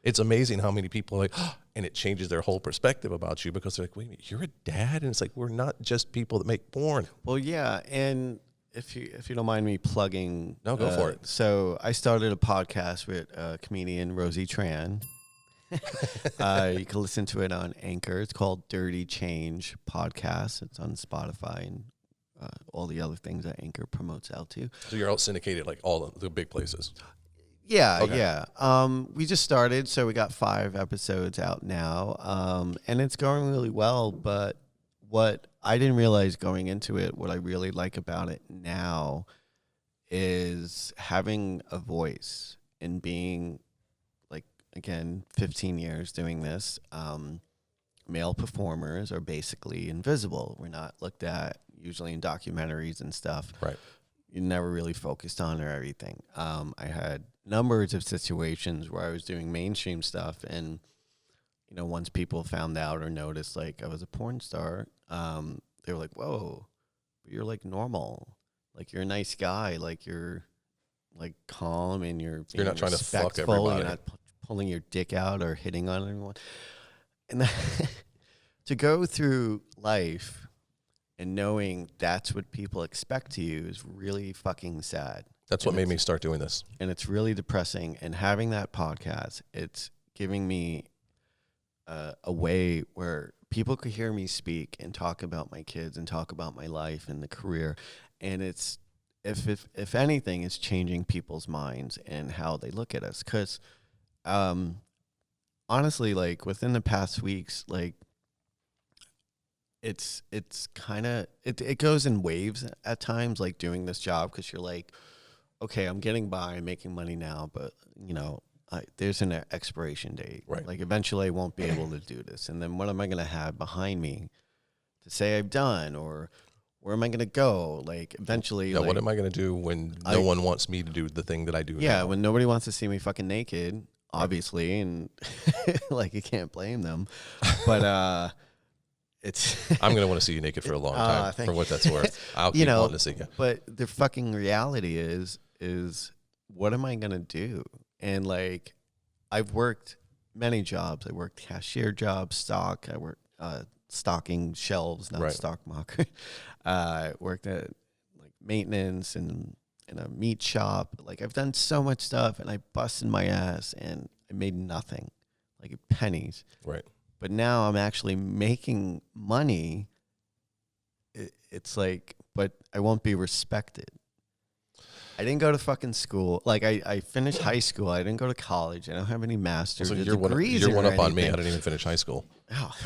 It's amazing how many people are like, oh, and it changes their whole perspective about you because they're like, wait a minute, you're a dad? And it's like, we're not just people that make porn. Well, yeah. And if you don't mind me plugging. No, go for it. So I started a podcast with comedian Rosie Tran. You can listen to it on Anchor. It's called Dirty Change Podcast. It's on Spotify and all the other things that Anchor promotes out to. So you're out syndicated like all the big places. Yeah, okay. Yeah. We just started, so we got 5 episodes out now, and it's going really well. But what I didn't realize going into it, what I really like about it now is having a voice and being, like, again, 15 years doing this. Male performers are basically invisible. We're not looked at usually in documentaries and stuff. Right. You're never really focused on or everything. I had numbers of situations where I was doing mainstream stuff, and once people found out or noticed like I was a porn star, they were like, "Whoa, but you're like normal, like you're a nice guy, like you're like calm and you're not trying to fuck everybody, you're not pulling your dick out or hitting on anyone." And then to go through life and knowing that's what people expect to you is really fucking sad. That's what made me start doing this. And it's really depressing. And having that podcast, it's giving me a way where people could hear me speak and talk about my kids and talk about my life and the career. And it's, if anything, it's changing people's minds and how they look at us. Because honestly, like within the past weeks, like, it's kind of, it goes in waves at times, like doing this job, because you're like, okay, I'm getting by, I'm making money now, but there's an expiration date. Right. Like eventually I won't be able to do this. And then what am I going to have behind me to say I've done, or where am I going to go? Like eventually, yeah, what am I going to do when no one wants me to do the thing that I do now? When nobody wants to see me fucking naked, obviously, and like you can't blame them. But I'm going to want to see you naked for a long time, for what that's worth. I'll keep wanting to see you. But the fucking reality is what am I going to do? And like, I've worked many jobs. I worked cashier jobs, stock. I worked stocking shelves, not stock market. I worked at like maintenance and in a meat shop. Like I've done so much stuff, and I busted my ass, and I made nothing, like pennies. Right. But now I'm actually making money. It's like, but I won't be respected. I didn't go to fucking school. Like I finished high school. I didn't go to college. I don't have any master's degrees. You're one up on me. I didn't even finish high school. Oh.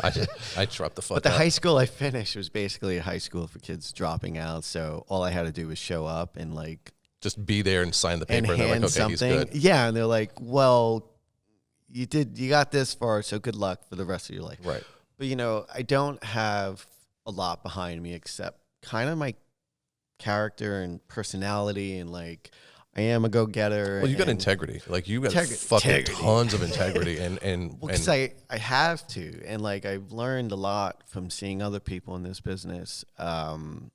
I dropped the fuck But the out. high school I finished was basically a high school for kids dropping out. So all I had to do was show up and like just be there and sign the paper. And they're hand like, okay, something. he's good. Yeah, and they're like, well, you got this far, so good luck for the rest of your life. Right. But I don't have a lot behind me except kind of my character and personality, and like I am a go-getter. Well, you got integrity. Like you got fucking tons of integrity, and because I have to, and like I've learned a lot from seeing other people in this business who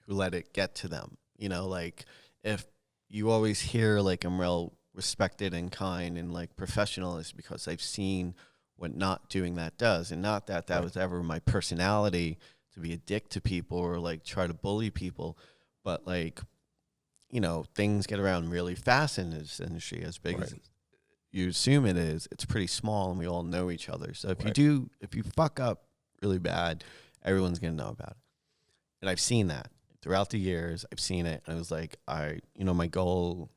let it get to them. Like if you always hear like I'm real respected and kind and like professional, is because I've seen what not doing that does, and not that was ever my personality to be a dick to people or like try to bully people. But like, things get around really fast in this industry. As big as you assume it is, it's pretty small, and we all know each other. So if you fuck up really bad, everyone's going to know about it. And I've seen that throughout the years. I've seen it. And I was like, my goal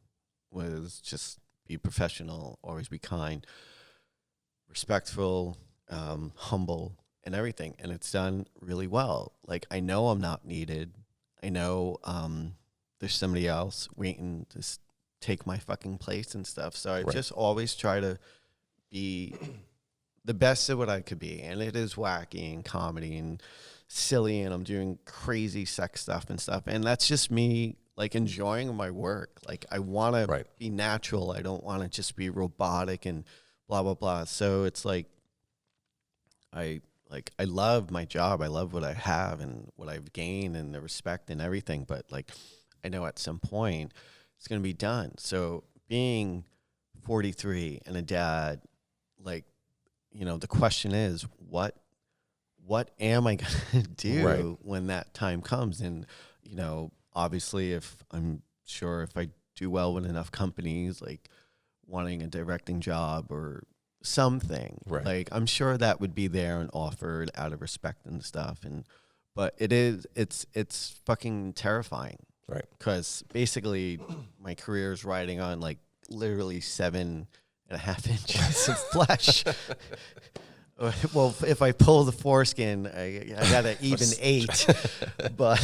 was just be professional, always be kind, respectful, humble, and everything. And it's done really well. Like, I know I'm not needed. I know there's somebody else waiting to take my fucking place and stuff. So I just always try to be the best of what I could be. And it is wacky and comedy and silly, and I'm doing crazy sex stuff and stuff. And that's just me, like, enjoying my work. Like, I want to be natural. I don't want to just be robotic and blah, blah, blah. So it's like, I love my job. I love what I have and what I've gained and the respect and everything. But, like, I know at some point it's going to be done. So being 43 and a dad, like, the question is, what am I going to do when that time comes? And, obviously, if I do well with enough companies, like wanting a directing job or something, like, I'm sure that would be there and offered out of respect and stuff. But it's fucking terrifying. Right. Because basically my career is riding on, like, literally 7.5 inches of flesh. Well, if I pull the foreskin, I got an even 8. But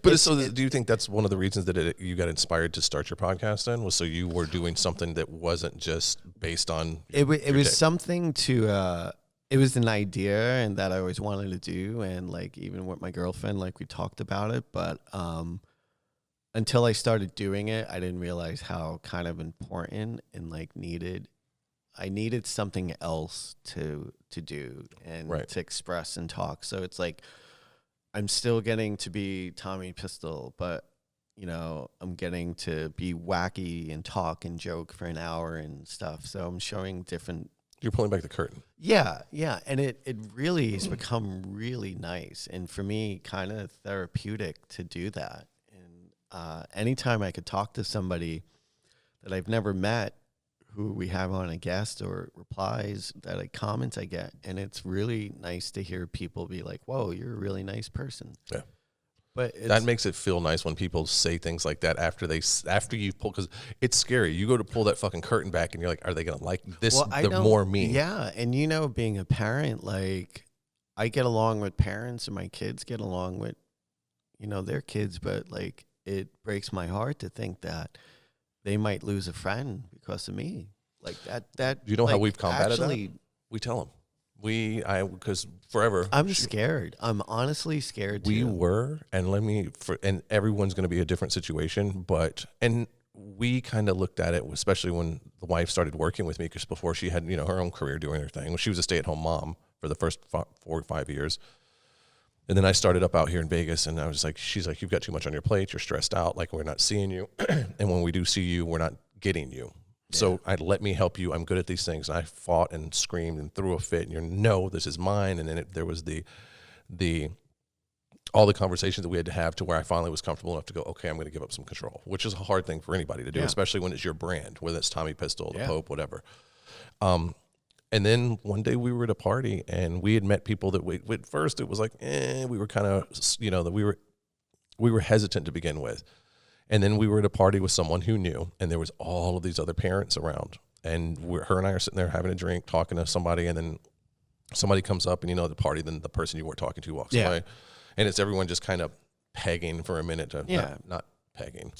do you think that's one of the reasons that you got inspired to start your podcast then? Was so you were doing something that wasn't just based on it was something to it was an idea and that I always wanted to do, and, like, even with my girlfriend, like, we talked about it, but until I started doing it, I didn't realize how kind of important and, like, I needed something else to do and to express and talk. So it's like, I'm still getting to be Tommy Pistol, but, I'm getting to be wacky and talk and joke for an hour and stuff. So I'm showing different. You're pulling back the curtain. Yeah. And it really has become really nice. And for me, kind of therapeutic to do that. Anytime I could talk to somebody that I've never met, who we have on a guest or replies that comments I get, and it's really nice to hear people be like, "Whoa, you're a really nice person." Yeah, but that makes it feel nice when people say things like that after you pull, because it's scary. You go to pull that fucking curtain back, and you're like, "Are they gonna like this? Well, They're more me." Yeah, and being a parent, like, I get along with parents, and my kids get along with, their kids, but, like, it breaks my heart to think that they might lose a friend because of me. Like, that. Do you know how we've combated that? We tell them. Because forever. I'm scared. I'm honestly scared too. We were, and everyone's going to be a different situation, and we kind of looked at it, especially when the wife started working with me, because before she had, her own career doing her thing. She was a stay-at-home mom for the first 4 or 5 years. And then I started up out here in Vegas, and I was like, she's like, "You've got too much on your plate. You're stressed out. Like, we're not seeing you. And when we do see you, we're not getting you." Yeah. So let me help you. I'm good at these things. And I fought and screamed and threw a fit, and this is mine. And then there was all the conversations that we had to have to where I finally was comfortable enough to go, okay, I'm going to give up some control, which is a hard thing for anybody to do, especially when it's your brand, whether it's Tommy Pistol, the Pope, whatever. And then one day we were at a party, and we had met people that at first it was like, we were kind of, that we were hesitant to begin with. And then we were at a party with someone who knew, and there was all of these other parents around, and her and I are sitting there having a drink, talking to somebody, and then somebody comes up, and at the party, then the person you were talking to walks away, and it's everyone just kind of pegging for a minute not pegging.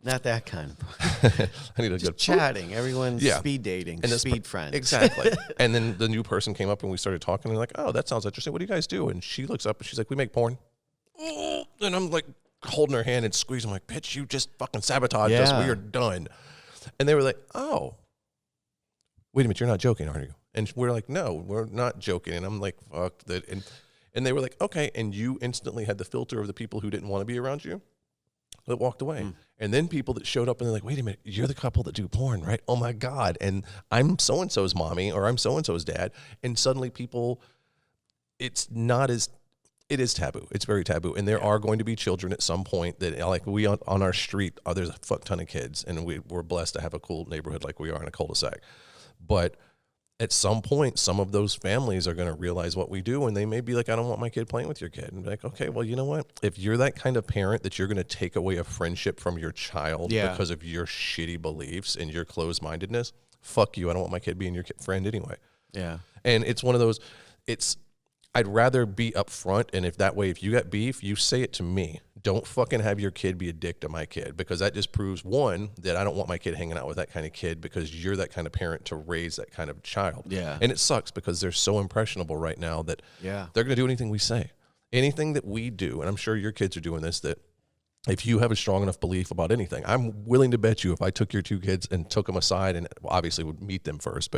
Not that kind of. I need just chatting. Everyone's speed dating, and speed friends. Exactly. And then the new person came up, and we started talking, and like, "Oh, that sounds interesting. What do you guys do?" And she looks up, and she's like, "We make porn." And I'm like holding her hand and squeezing. I'm like, "Bitch, you just fucking sabotaged us. We are done." And they were like, "Oh, wait a minute, you're not joking, are you?" And we're like, "No, we're not joking." And I'm like, "Fuck that." And they were like, "Okay." And you instantly had the filter of the people who didn't want to be around you that walked away. And then people that showed up, and they're like, "Wait a minute, you're the couple that do porn, right? Oh my God. And I'm so-and-so's mommy, or I'm so-and-so's dad." And suddenly people, it is taboo. It's very taboo. And there are going to be children at some point that, like, we on our street, there's a fuck ton of kids, and we're blessed to have a cool neighborhood like we are in a cul-de-sac. But at some point, some of those families are going to realize what we do, and they may be like, I don't want my kid playing with your kid. And be like, okay, well, you know what? If you're that kind of parent that you're going to take away a friendship from your child because of your shitty beliefs and your closed-mindedness, fuck you. I don't want my kid being your friend anyway. Yeah. And it's one of those, I'd rather be upfront, and if you got beef, you say it to me. Don't fucking have your kid be a dick to my kid, because that just proves, one, that I don't want my kid hanging out with that kind of kid, because you're that kind of parent to raise that kind of child. Yeah. And it sucks because they're so impressionable right now that Yeah. they're going to do anything we say. Anything that we do, and I'm sure your kids are doing this, that if you have a strong enough belief about anything, I'm willing to bet you if I took your two kids and took them aside and obviously would meet them first,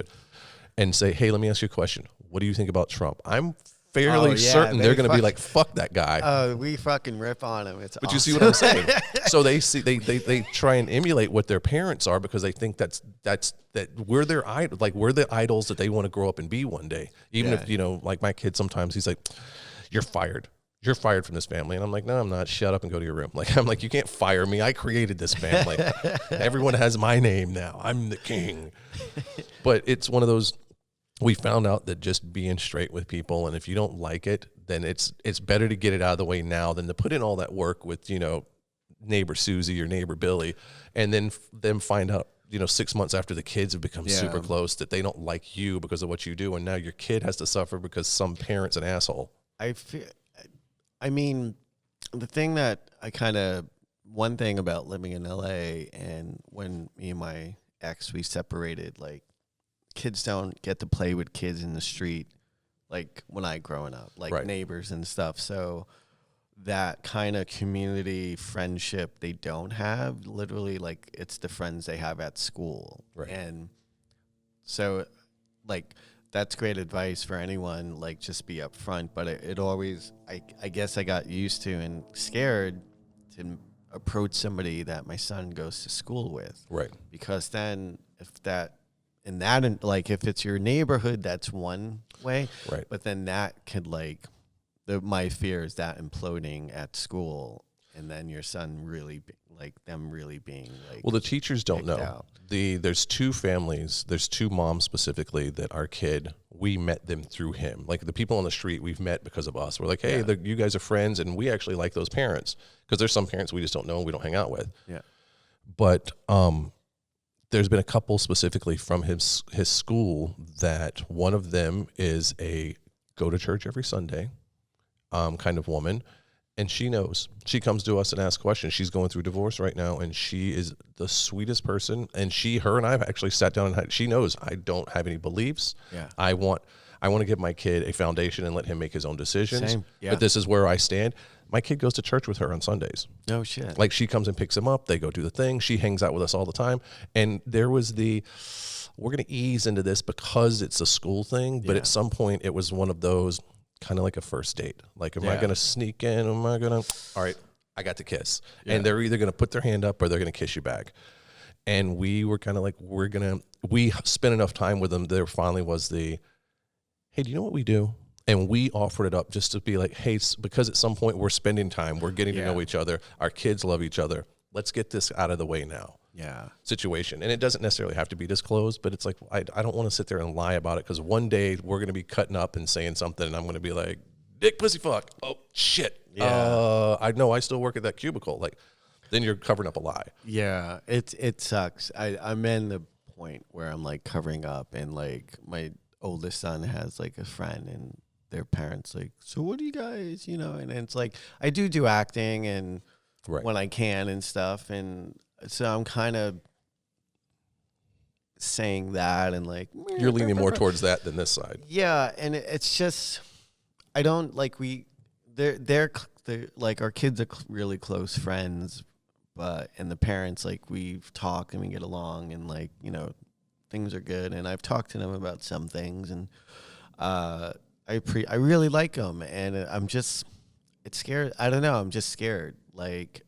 and say, hey, let me ask you a question. What do you think about Trump? I'm fairly certain they're going to be like, fuck that guy. We fucking rip on him. It's but awesome. You see what I'm saying? So they try and emulate what their parents are, because they think that we're their idol, like we're the idols that they want to grow up and be one day. Even if, like my kid, sometimes he's like, you're fired. You're fired from this family. And I'm like, no, I'm not. Shut up and go to your room. Like, I'm like, you can't fire me. I created this family. Everyone has my name now. I'm the king. But it's one of those, we found out that just being straight with people, and if you don't like it, then it's better to get it out of the way now than to put in all that work with, neighbor Susie or neighbor Billy, and then them find out, 6 months after the kids have become super close, that they don't like you because of what you do, and now your kid has to suffer because some parent's an asshole. I mean, the thing that one thing about living in LA, and when me and my ex, we separated, like, kids don't get to play with kids in the street like when I growing up, like neighbors and stuff. So that kind of community friendship they don't have, literally, like, it's the friends they have at school. Right. And so, like, that's great advice for anyone, like, just be upfront. But it always, I guess I got used to and scared to approach somebody that my son goes to school with. Right. Because then if if it's your neighborhood, that's one way. Right. But then that could, like, my fear is that imploding at school, and then your son really, them really being, like, well, the teachers don't know. out. There's two families, there's two moms specifically that our kid, we met them through him. Like, the people on the street we've met because of us. We're like, hey, you guys are friends, and we actually like those parents, because there's some parents we just don't know and we don't hang out with. Yeah. But there's been a couple specifically from his school that one of them is a go to church every Sunday kind of woman. And she knows. She comes to us and asks questions. She's going through divorce right now, and she is the sweetest person. And her and I have actually sat down and she knows I don't have any beliefs. Yeah. I want to give my kid a foundation and let him make his own decisions. Same. Yeah. But this is where I stand. My kid goes to church with her on Sundays. No shit. Like, she comes and picks him up. They go do the thing. She hangs out with us all the time. And there was we're going to ease into this because it's a school thing. But at some point, it was one of those, kind of like a first date. Like, am I going to sneak in? Am I going to, all right, I got the kiss. Yeah. And they're either going to put their hand up or they're going to kiss you back. And we were kind of like, we spent enough time with them. There finally was hey, do you know what we do? And we offered it up just to be like, hey, because at some point we're spending time, we're getting to know each other. Our kids love each other. Let's get this out of the way now. Yeah. Situation. And it doesn't necessarily have to be disclosed, but it's like, I don't want to sit there and lie about it, because one day we're going to be cutting up and saying something, and I'm going to be like, dick, pussy, fuck. Oh, shit. Yeah. I know I still work at that cubicle. Like, then you're covering up a lie. Yeah. It sucks. I'm in the point where I'm, like, covering up, and, like, my oldest son has, like, a friend, and their parents, like, so what do you guys, and it's like, I do acting and when I can and stuff. And so I'm kind of saying that, and, like, you're leaning more towards that than this side. Yeah. And it's just, I don't like, they're like, our kids are really close friends, and the parents, like, we've talked and we get along, and, like, things are good. And I've talked to them about some things, and, I really like them, and it's scared. I don't know. I'm just scared. Like,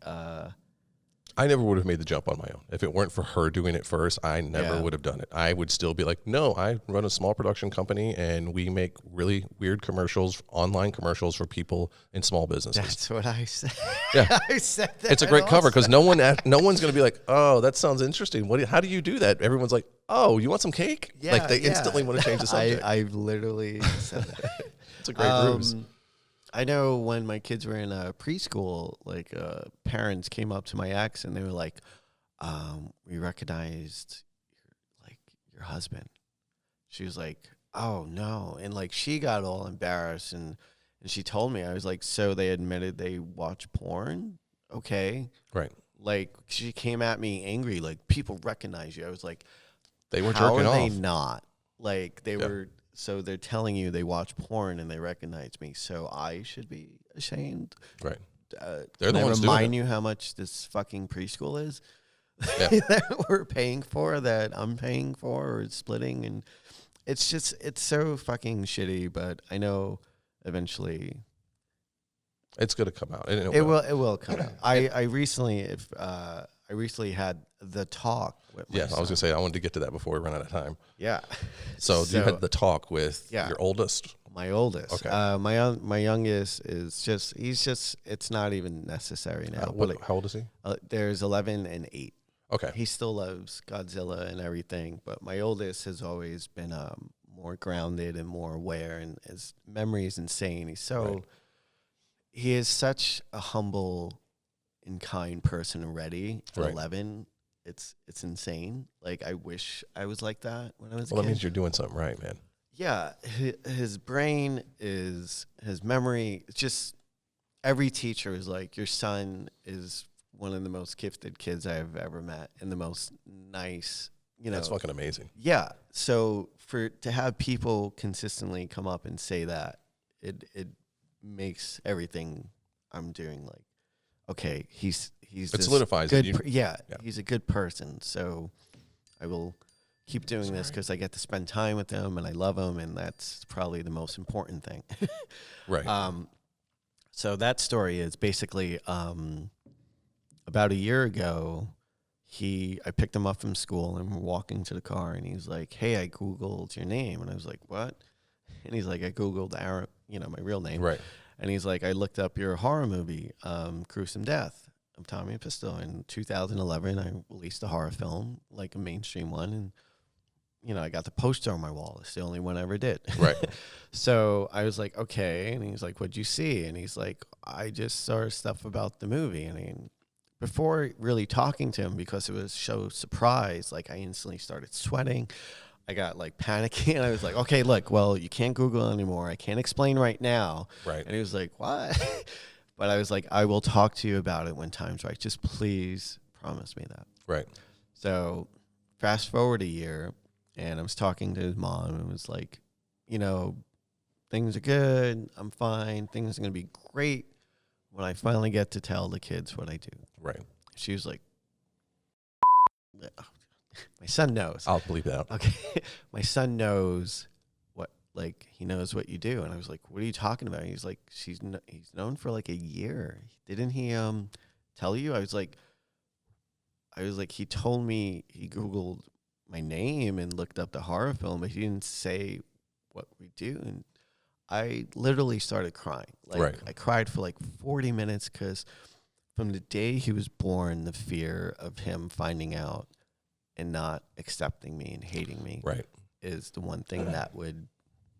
I never would have made the jump on my own. If it weren't for her doing it first, I never would have done it. I would still be like, no, I run a small production company and we make really weird commercials, online commercials for people in small businesses. That's what I said. Yeah. I said that. It's a great cover because no one's going to be like, oh, that sounds interesting. How do you do that? Everyone's like, oh, you want some cake? Yeah, like they instantly want to change the subject. I've literally said that. It's a great ruse. I know when my kids were in preschool, like parents came up to my ex and they were like, we recognized your husband. She was like, oh no. And like she got all embarrassed and she told me, I was like, so they admitted they watch porn? Okay. Right. Like she came at me angry, like people recognize you. I was like, they were how jerking are off. they not? Like they were, so they're telling you they watch porn and they recognize me, so I should be ashamed. Right. They're the ones remind you how much this fucking preschool is that we're paying for, that I'm paying for, or splitting, and it's so fucking shitty. But I know eventually it's going to come out. It will come out. I recently had the talk with my son. I was going to say, I wanted to get to that before we run out of time. Yeah. So you had the talk with your oldest? My oldest. Okay. My youngest is it's not even necessary now. How old is he? There's 11 and 8. Okay. He still loves Godzilla and everything, but my oldest has always been more grounded and more aware, and his memory is insane. He is such a humble and kind person already at 11. It's insane. Like, I wish I was like that when I was a kid. Well, that means you're doing something right, man. Yeah, his brain is, his memory, it's just, every teacher is like, your son is one of the most gifted kids I've ever met and the most nice, That's fucking amazing. Yeah, so to have people consistently come up and say that, it makes everything I'm doing like, okay, it solidifies good. it. He's a good person. So I will keep doing this because I get to spend time with him and I love him, and that's probably the most important thing. Right. So that story is basically about a year ago. I picked him up from school and we're walking to the car, and he's like, "Hey, I Googled your name," and I was like, "What?" And he's like, "I Googled my real name." Right. And he's like, "I looked up your horror movie, Gruesome Death of Tommy and Pistol. In 2011, I released a horror film, like a mainstream one. And, I got the poster on my wall. It's the only one I ever did." Right. So I was like, okay. And he's like, "What'd you see?" And he's like, "I just saw stuff about the movie." And I mean, before really talking to him, because it was so surprise, like I instantly started sweating. I got like panicky, and I was like, "Okay, look, well, you can't Google anymore. I can't explain right now." Right. And he was like, "What?" But I was like, "I will talk to you about it when time's right. Just please promise me that." Right. So fast forward a year, and I was talking to his mom, and was like, "Things are good. I'm fine. Things are going to be great when I finally get to tell the kids what I do." Right. She was like, my son knows. I'll bleep that out. Okay. My son knows he knows what you do. And I was like, "What are you talking about?" He's like, he's known for like a year. Didn't he tell you? I was like, he told me he Googled my name and looked up the horror film, but he didn't say what we do. And I literally started crying. I cried for like 40 minutes because from the day he was born, the fear of him finding out and not accepting me and hating me is the one thing that would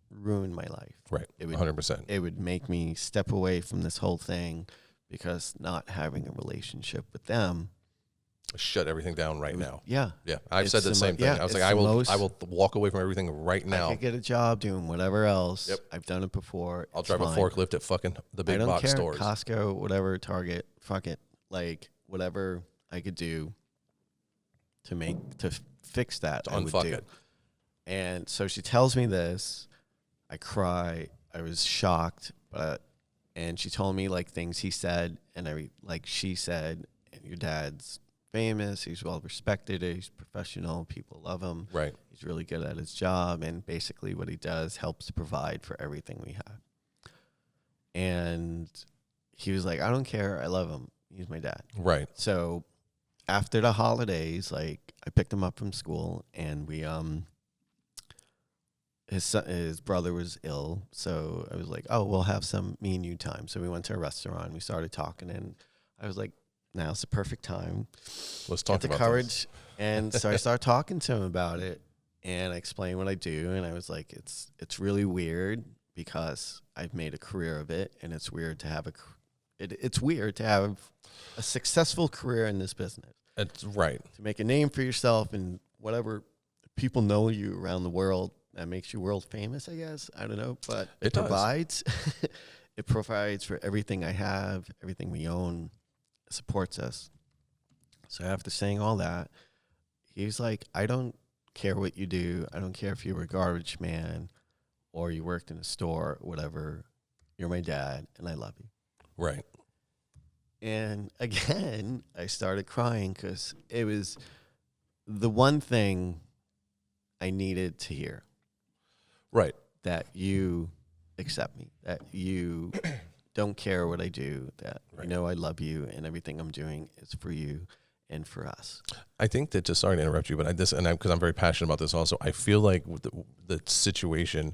ruin my life. Right. It would 100%. It would make me step away from this whole thing, because not having a relationship with them, shut everything down now. Yeah. Yeah. I've said the same thing. I was like, I will walk away from everything right now. I could get a job doing whatever else. Yep. I've done it before. I'll drive a forklift at fucking the big box stores. Costco, whatever, Target, fuck it. Like, whatever I could do to fix that, I would do. It. And so she tells me this. I cry. I was shocked, and she told me like things he said, and she said, "And your dad's famous. He's well respected. He's professional. People love him. Right. He's really good at his job, and basically what he does helps provide for everything we have." And he was like, "I don't care. I love him. He's my dad." Right. So after the holidays, like I picked him up from school, and we his brother was ill, so I was like, oh, we'll have some me and you time. So we went to a restaurant. We started talking, and I was like, now's the perfect time. Let's talk about the courage. And so I started talking to him about it, and I explained what I do, and I was like, it's really weird because I've made a career of it, and it's weird to have it's weird to have a successful career in this business. That's right. To make a name for yourself and whatever people know you around the world, that makes you world famous, I guess. I don't know, but it provides. It provides for everything I have, everything we own. It supports us. So after saying all that, he's like, I don't care what you do. I don't care if you were a garbage man or you worked in a store, whatever. You're my dad, and I love you. Right. And again, I started crying because it was the one thing I needed to hear. Right. That you accept me, that you don't care what I do, that you know I love you, and everything I'm doing is for you and for us. I think that, just sorry to interrupt you, but because I'm very passionate about this also, I feel like with the situation,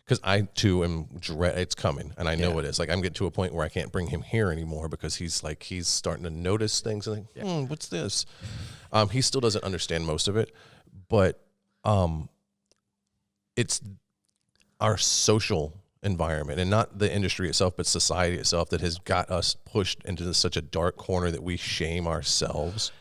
because I too am it's coming, and I know it is. Like, I'm getting to a point where I can't bring him here anymore because he's starting to notice things and like, what's this? He still doesn't understand most of it, but it's our social environment and not the industry itself, but society itself that has got us pushed into such a dark corner that we shame ourselves.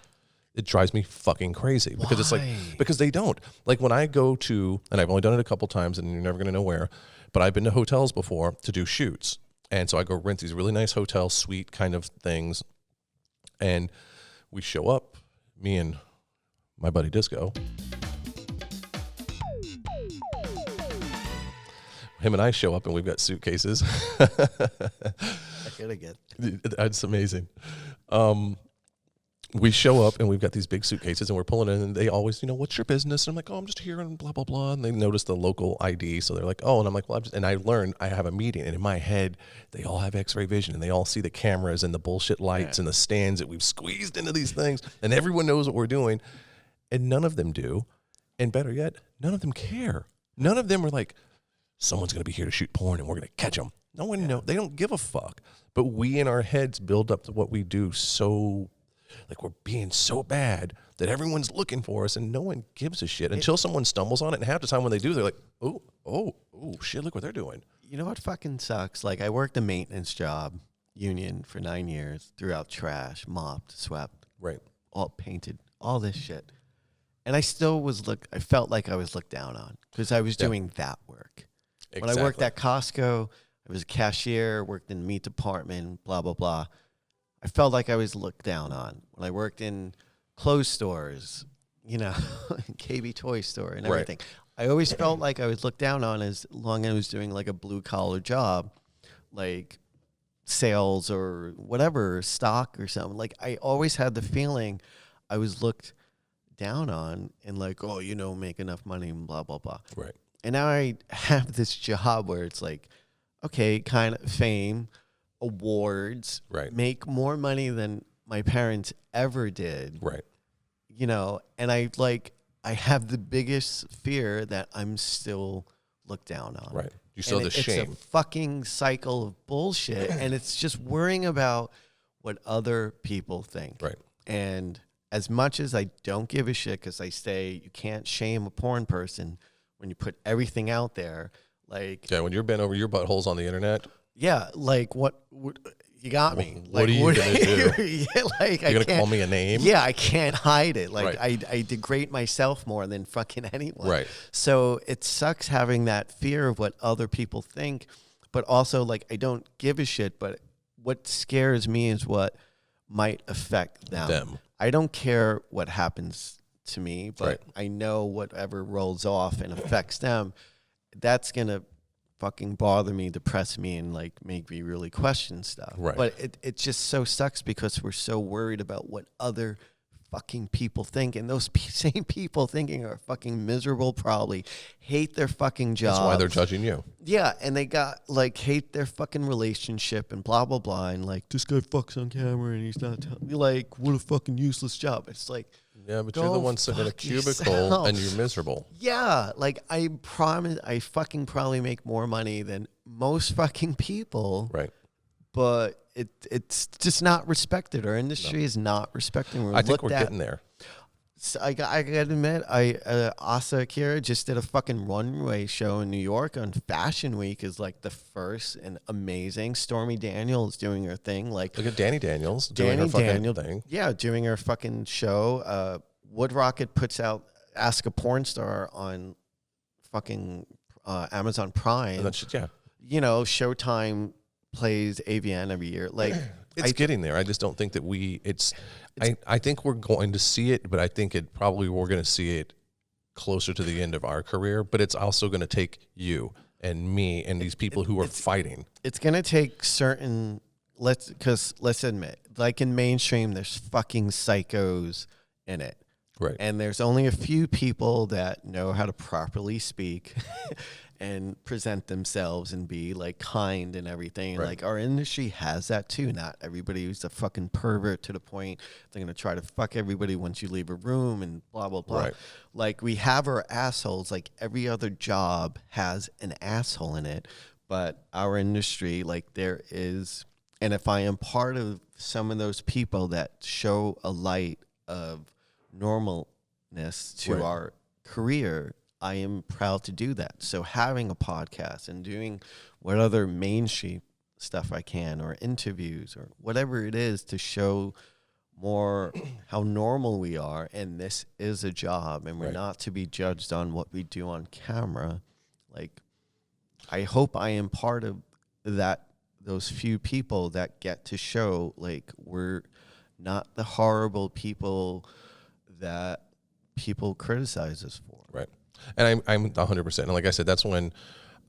It drives me fucking crazy. Because it's like, because they don't. Like, when I go to, and I've only done it a couple times and you're never going to know where, but I've been to hotels before to do shoots. And so I go rent these really nice hotel suite kind of things. And we show up, me and my buddy Disco. Him and I show up and we've got suitcases. I gotta get. That's amazing. We show up and we've got these big suitcases and we're pulling in, and they always, what's your business? And I'm like, oh, I'm just here and blah, blah, blah. And they notice the local ID. So they're like, oh, and I'm like, well, and I learned I have a meeting, and in my head, they all have x-ray vision and they all see the cameras and the bullshit lights and the stands that we've squeezed into these things, and everyone knows what we're doing, and none of them do. And better yet, none of them care. None of them are like, someone's going to be here to shoot porn and we're going to catch them. No one knows. They don't give a fuck. But we in our heads build up to what we do so, like, we're being so bad that everyone's looking for us and no one gives a shit until someone stumbles on it. And half the time when they do, they're like, oh, shit, look what they're doing. You know what fucking sucks? Like, I worked a maintenance job, union, for 9 years, threw out trash, mopped, swept. Right. All painted, all this shit. And I still I felt like I was looked down on because I was doing that work. Exactly. When I worked at Costco, I was a cashier, worked in the meat department, blah, blah, blah. I felt like I was looked down on. When I worked in clothes stores, KB Toy Store and everything, I always felt like I was looked down on as long as I was doing like a blue-collar job, like sales or whatever, stock or something. Like, I always had the feeling I was looked down on and like, oh, make enough money and blah, blah, blah. Right. And now I have this job where it's like, okay, kind of fame, awards, make more money than my parents ever did. Right. And I have the biggest fear that I'm still looked down on. Right. You saw the shame. It's a fucking cycle of bullshit. And it's just worrying about what other people think. Right. And as much as I don't give a shit, because I say you can't shame a porn person when you put everything out there, like... Yeah, when you're bent over your buttholes on the internet. Yeah, like, what you got me. What are you going to do? Yeah, like, you're going to call me a name? Yeah, I can't hide it. Like, I degrade myself more than fucking anyone. Right. So it sucks having that fear of what other people think, but also, like, I don't give a shit, but what scares me is what might affect them. I don't care what happens to me, but I know whatever rolls off and affects them, that's going to fucking bother me, depress me, and like make me really question stuff. Right. But it just so sucks because we're so worried about what other fucking people think, and those same people thinking are fucking miserable, probably hate their fucking jobs. That's why they're judging you. Yeah, and they got like hate their fucking relationship and blah blah blah, and like this guy fucks on camera and he's not like what a fucking useless job. It's like, yeah, but you're the one sitting in a cubicle and you're miserable. Yeah, like I promise, I fucking probably make more money than most fucking people. Right. But it's just not respected. Our industry is not respected. I think we're getting there. So I gotta admit, Asa Akira just did a fucking runway show in New York on Fashion Week. Is like the first and amazing. Stormy Daniels doing her thing. Like, look at Danny Daniels doing her fucking thing. Yeah, doing her fucking show. Wood Rocket puts out Ask a Porn Star on fucking Amazon Prime. And that's, yeah. You know, Showtime plays AVN every year. Like, it's getting there. I just don't think that I think we're going to see it, but I think we're going to see it closer to the end of our career. But it's also going to take you and me and these people who are fighting. It's going to take certain, let's admit, like in mainstream, there's fucking psychos in it. Right. And there's only a few people that know how to properly speak and present themselves and be like kind and everything. Right. Like our industry has that too. Not everybody who's a fucking pervert to the point they're going to try to fuck everybody once you leave a room and blah, blah, blah. Right. Like we have our assholes, like every other job has an asshole in it, but our industry, like there is, and if I am part of some of those people that show a light of normalness to our career, I am proud to do that. So having a podcast and doing what other mainstream stuff I can, or interviews or whatever it is to show more how normal we are, and this is a job and we're not to be judged on what we do on camera. Like, I hope I am part of that, those few people that get to show like we're not the horrible people that people criticize us for. Right. And I'm 100%. And like I said, that's when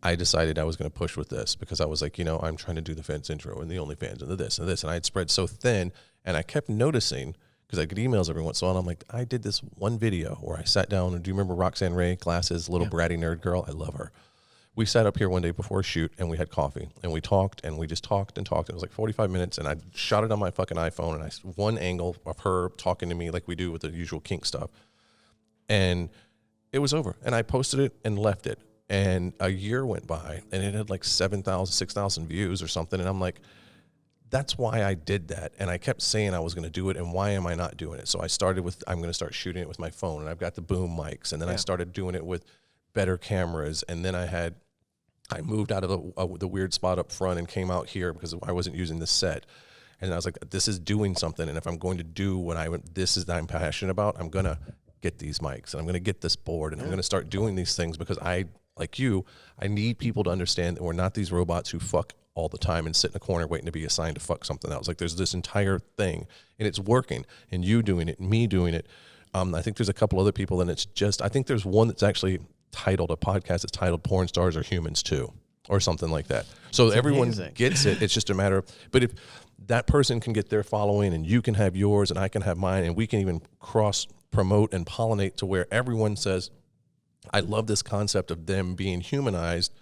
I decided I was going to push with this, because I was like, I'm trying to do the fans intro and the OnlyFans and the this and this. And I had spread so thin, and I kept noticing, because I get emails every once in a while, and I'm like, I did this one video where I sat down, and do you remember Roxanne Ray, glasses, little bratty nerd girl? I love her. We sat up here one day before a shoot, and we had coffee, and we talked, and we just talked and talked. It was like 45 minutes, and I shot it on my fucking iPhone, and one angle of her talking to me like we do with the usual kink stuff. And it was over. And I posted it and left it. And a year went by, and it had like 7,000, 6,000 views or something. And I'm like, that's why I did that. And I kept saying I was going to do it, and why am I not doing it? So I started with, I'm going to start shooting it with my phone, and I've got the boom mics. And then I started doing it with better cameras. And then I moved out of the weird spot up front and came out here because I wasn't using the set. And I was like, this is doing something. And if I'm going to do what I'm passionate about, I'm going to get these mics, and I'm going to get this board, and I'm going to start doing these things, because I need people to understand that we're not these robots who fuck all the time and sit in a corner waiting to be assigned to fuck something else. Like, there's this entire thing, and it's working, and you doing it, and me doing it. I think there's a couple other people, and I think there's one that's actually titled, a podcast that's titled Porn Stars Are Humans Too, or something like that. So it's everyone amazing. Gets it. It's just a matter of, but if that person can get their following, and you can have yours, and I can have mine, and we can even cross promote and pollinate to where everyone says, I love this concept of them being humanized,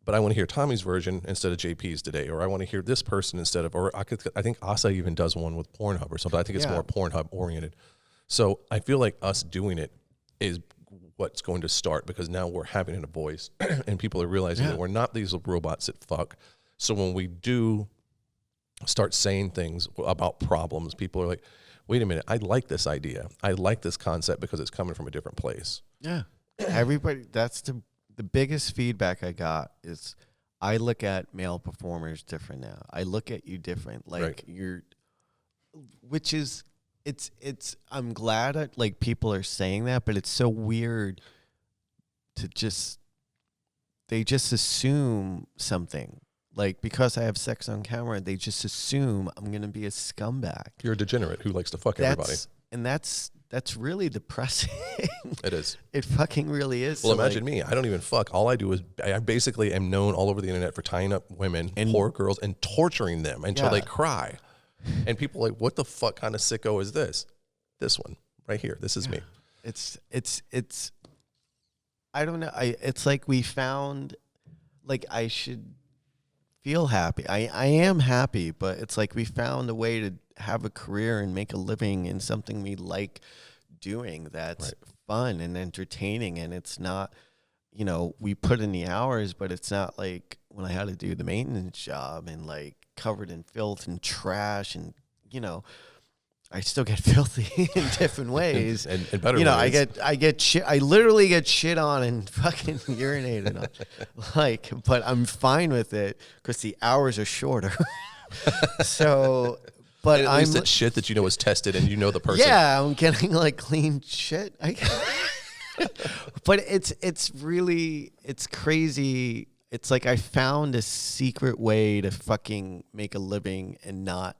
but I want to hear Tommy's version instead of JP's today, or I want to hear this person instead of, or I think Asa even does one with Pornhub or something. I think it's more Pornhub oriented. So I feel like us doing it is what's going to start, because now we're having a voice and people are realizing that we're not these robots that fuck. So when we do start saying things about problems, people are like, wait a minute, I like this idea. I like this concept because it's coming from a different place. Yeah. Everybody, that's the biggest feedback I got is I look at male performers different now. I look at you different. Like which is, I'm glad like people are saying that, but it's so weird to they just assume something. Like, because I have sex on camera, they just assume I'm going to be a scumbag. You're a degenerate who likes to fuck everybody. And that's really depressing. It is. It fucking really is. Well, so imagine me. I don't even fuck. All I do is, I basically am known all over the internet for tying up women and poor girls and torturing them until they cry. And people are like, what the fuck kind of sicko is this? this one right here. This is me. It's I don't know. It's like we found, like, I should feel happy. I am happy, but it's like we found a way to have a career and make a living in something we like doing that's fun and entertaining. And it's not, you know, we put in the hours, but it's not like when I had to do the maintenance job and like covered in filth and trash and, you know, I still get filthy in different ways. and better you know, ways. I get shit. I literally get shit on and fucking urinated on. Like, but I'm fine with it because the hours are shorter. So, but and at least it's shit that you know is tested and you know the person. Yeah, I'm getting like clean shit. But it's really, it's crazy. It's like I found a secret way to fucking make a living and not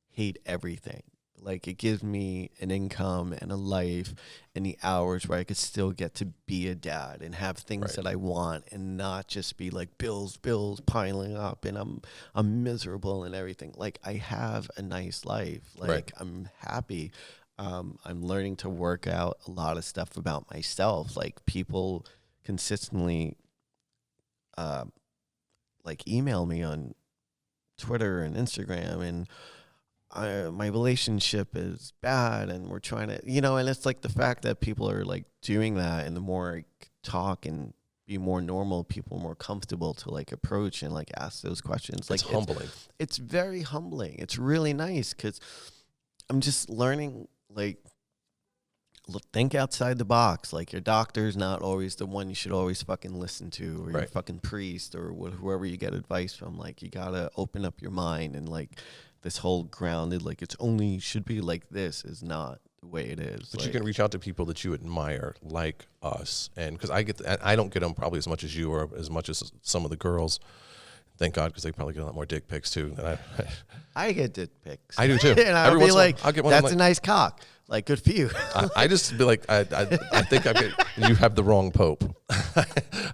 hate everything. Like, it gives me an income and a life and the hours where I could still get to be a dad and have things that I want and not just be like bills piling up and I'm miserable and everything. Like, I have a nice life. Like, I'm happy. I'm learning to work out a lot of stuff about myself. Like, people consistently like email me on Twitter and Instagram and my relationship is bad and we're trying to, you know, and it's like the fact that people are like doing that, and the more I talk and be more normal, people are more comfortable to like approach and like ask those questions. Like, it's humbling. It's very humbling. It's really nice because I'm just learning, like, think outside the box. Like, your doctor's not always the one you should always fucking listen to, or your fucking priest, or whoever you get advice from. Like, you gotta open up your mind, and like this whole grounded, like, it's only should be like this is not the way it is. But like, you can reach out to people that you admire, like us, and because I don't get them probably as much as you or as much as some of the girls. Thank God, because they probably get a lot more dick pics too than I get dick pics. I do too. And I'll be like, I'll get one. that's a nice cock. Like, good for you. I just be like, I think you have the wrong pope.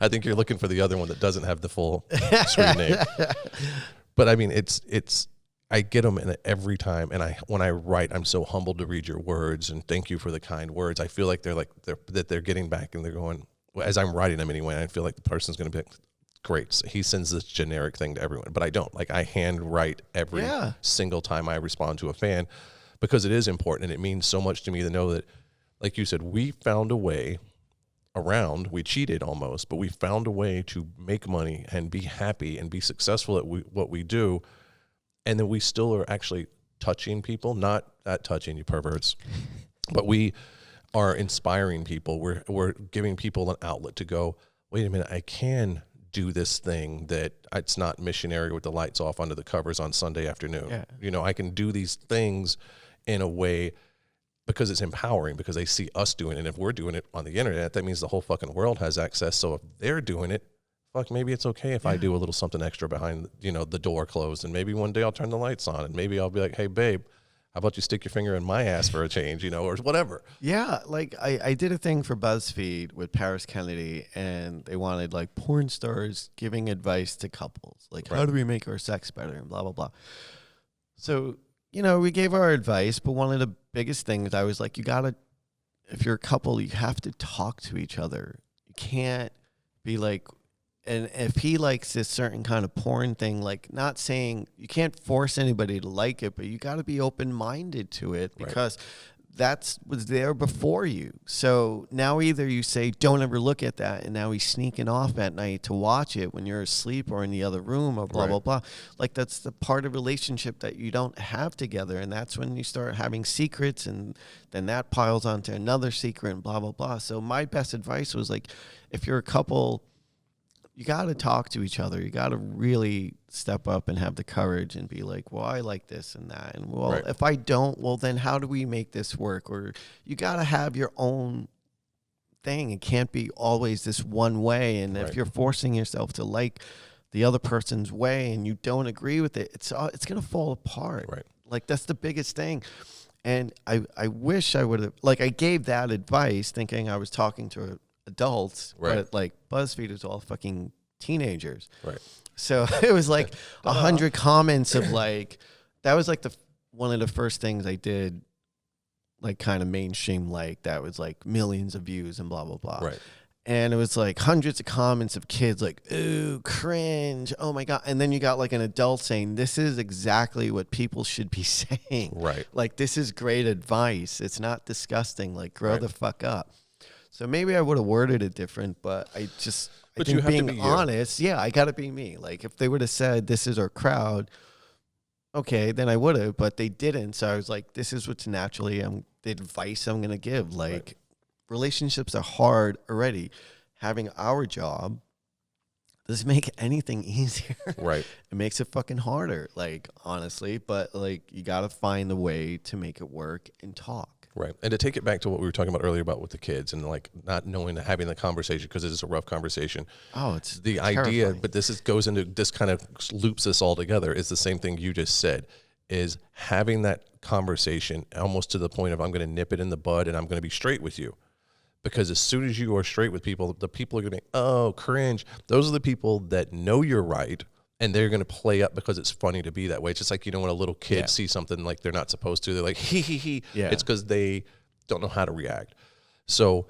I think you're looking for the other one that doesn't have the full screen name. But I mean, it's I get them in every time, and when I write, I'm so humbled to read your words and thank you for the kind words. I feel like they're getting back and they're going, as I'm writing them anyway. I feel like the person's going to be like, great. So he sends this generic thing to everyone, but I don't. Like, I hand write every single time I respond to a fan, because it is important and it means so much to me to know that, like you said, we found a way around. We cheated almost, but we found a way to make money and be happy and be successful at what we do. And then we still are actually touching people, not touching, you perverts, but we are inspiring people. We're giving people an outlet to go, wait a minute, I can do this thing that it's not missionary with the lights off under the covers on Sunday afternoon. Yeah. You know, I can do these things in a way because it's empowering, because they see us doing it. And if we're doing it on the internet, that means the whole fucking world has access. So if they're doing it, fuck, maybe it's okay if I do a little something extra behind, you know, the door closed, and maybe one day I'll turn the lights on, and maybe I'll be like, hey babe, how about you stick your finger in my ass for a change, you know, or whatever. Yeah, like I did a thing for BuzzFeed with Paris Kennedy, and they wanted like porn stars giving advice to couples. Like, how do we make our sex better and blah, blah, blah. So, you know, we gave our advice, but one of the biggest things I was like, if you're a couple, you have to talk to each other. You can't be like, and if he likes this certain kind of porn thing, like, not saying you can't force anybody to like it, but you got to be open-minded to it, because that was there before you. So now either you say, don't ever look at that, and now he's sneaking off at night to watch it when you're asleep or in the other room or blah, blah, blah. Like, that's the part of relationship that you don't have together, and that's when you start having secrets, and then that piles onto another secret and blah, blah, blah. So my best advice was, like, if you're a couple, you got to talk to each other. You got to really step up and have the courage and be like, well, I like this and that. And, well, if I don't, well, then how do we make this work? Or you got to have your own thing. It can't be always this one way. And if you're forcing yourself to like the other person's way and you don't agree with it, it's going to fall apart. Right. Like, that's the biggest thing. And I wish I would have, like, I gave that advice thinking I was talking to adults, but like BuzzFeed is all fucking teenagers. Right. So it was like 100 comments of like, that was like one of the first things I did like kind of mainstream, like that was like millions of views and blah, blah, blah. Right. And it was like hundreds of comments of kids like, ooh, cringe. Oh my God. And then you got like an adult saying, this is exactly what people should be saying. Right. Like, this is great advice. It's not disgusting. Like, grow the fuck up. So maybe I would have worded it different, but I think you have being to be honest, I got to be me. Like, if they would have said, this is our crowd, okay, then I would have, but they didn't. So I was like, this is what's naturally the advice I'm going to give. Like, relationships are hard already. Having our job doesn't make anything easier. Right. It makes it fucking harder, like, honestly. But, like, you got to find a way to make it work and talk. Right. And to take it back to what we were talking about earlier about with the kids and like not knowing, having the conversation because it is a rough conversation. Oh, it's the terrifying. idea, but goes into, this kind of loops this all together, is the same thing you just said, is having that conversation almost to the point of, I'm going to nip it in the bud and I'm going to be straight with you. Because as soon as you are straight with people, the people are going to be, oh, cringe. Those are the people that know you're right, and they're going to play up because it's funny to be that way. It's just like, when a little kid sees something like they're not supposed to, they're like, hee, hee, hee. Yeah. It's because they don't know how to react. So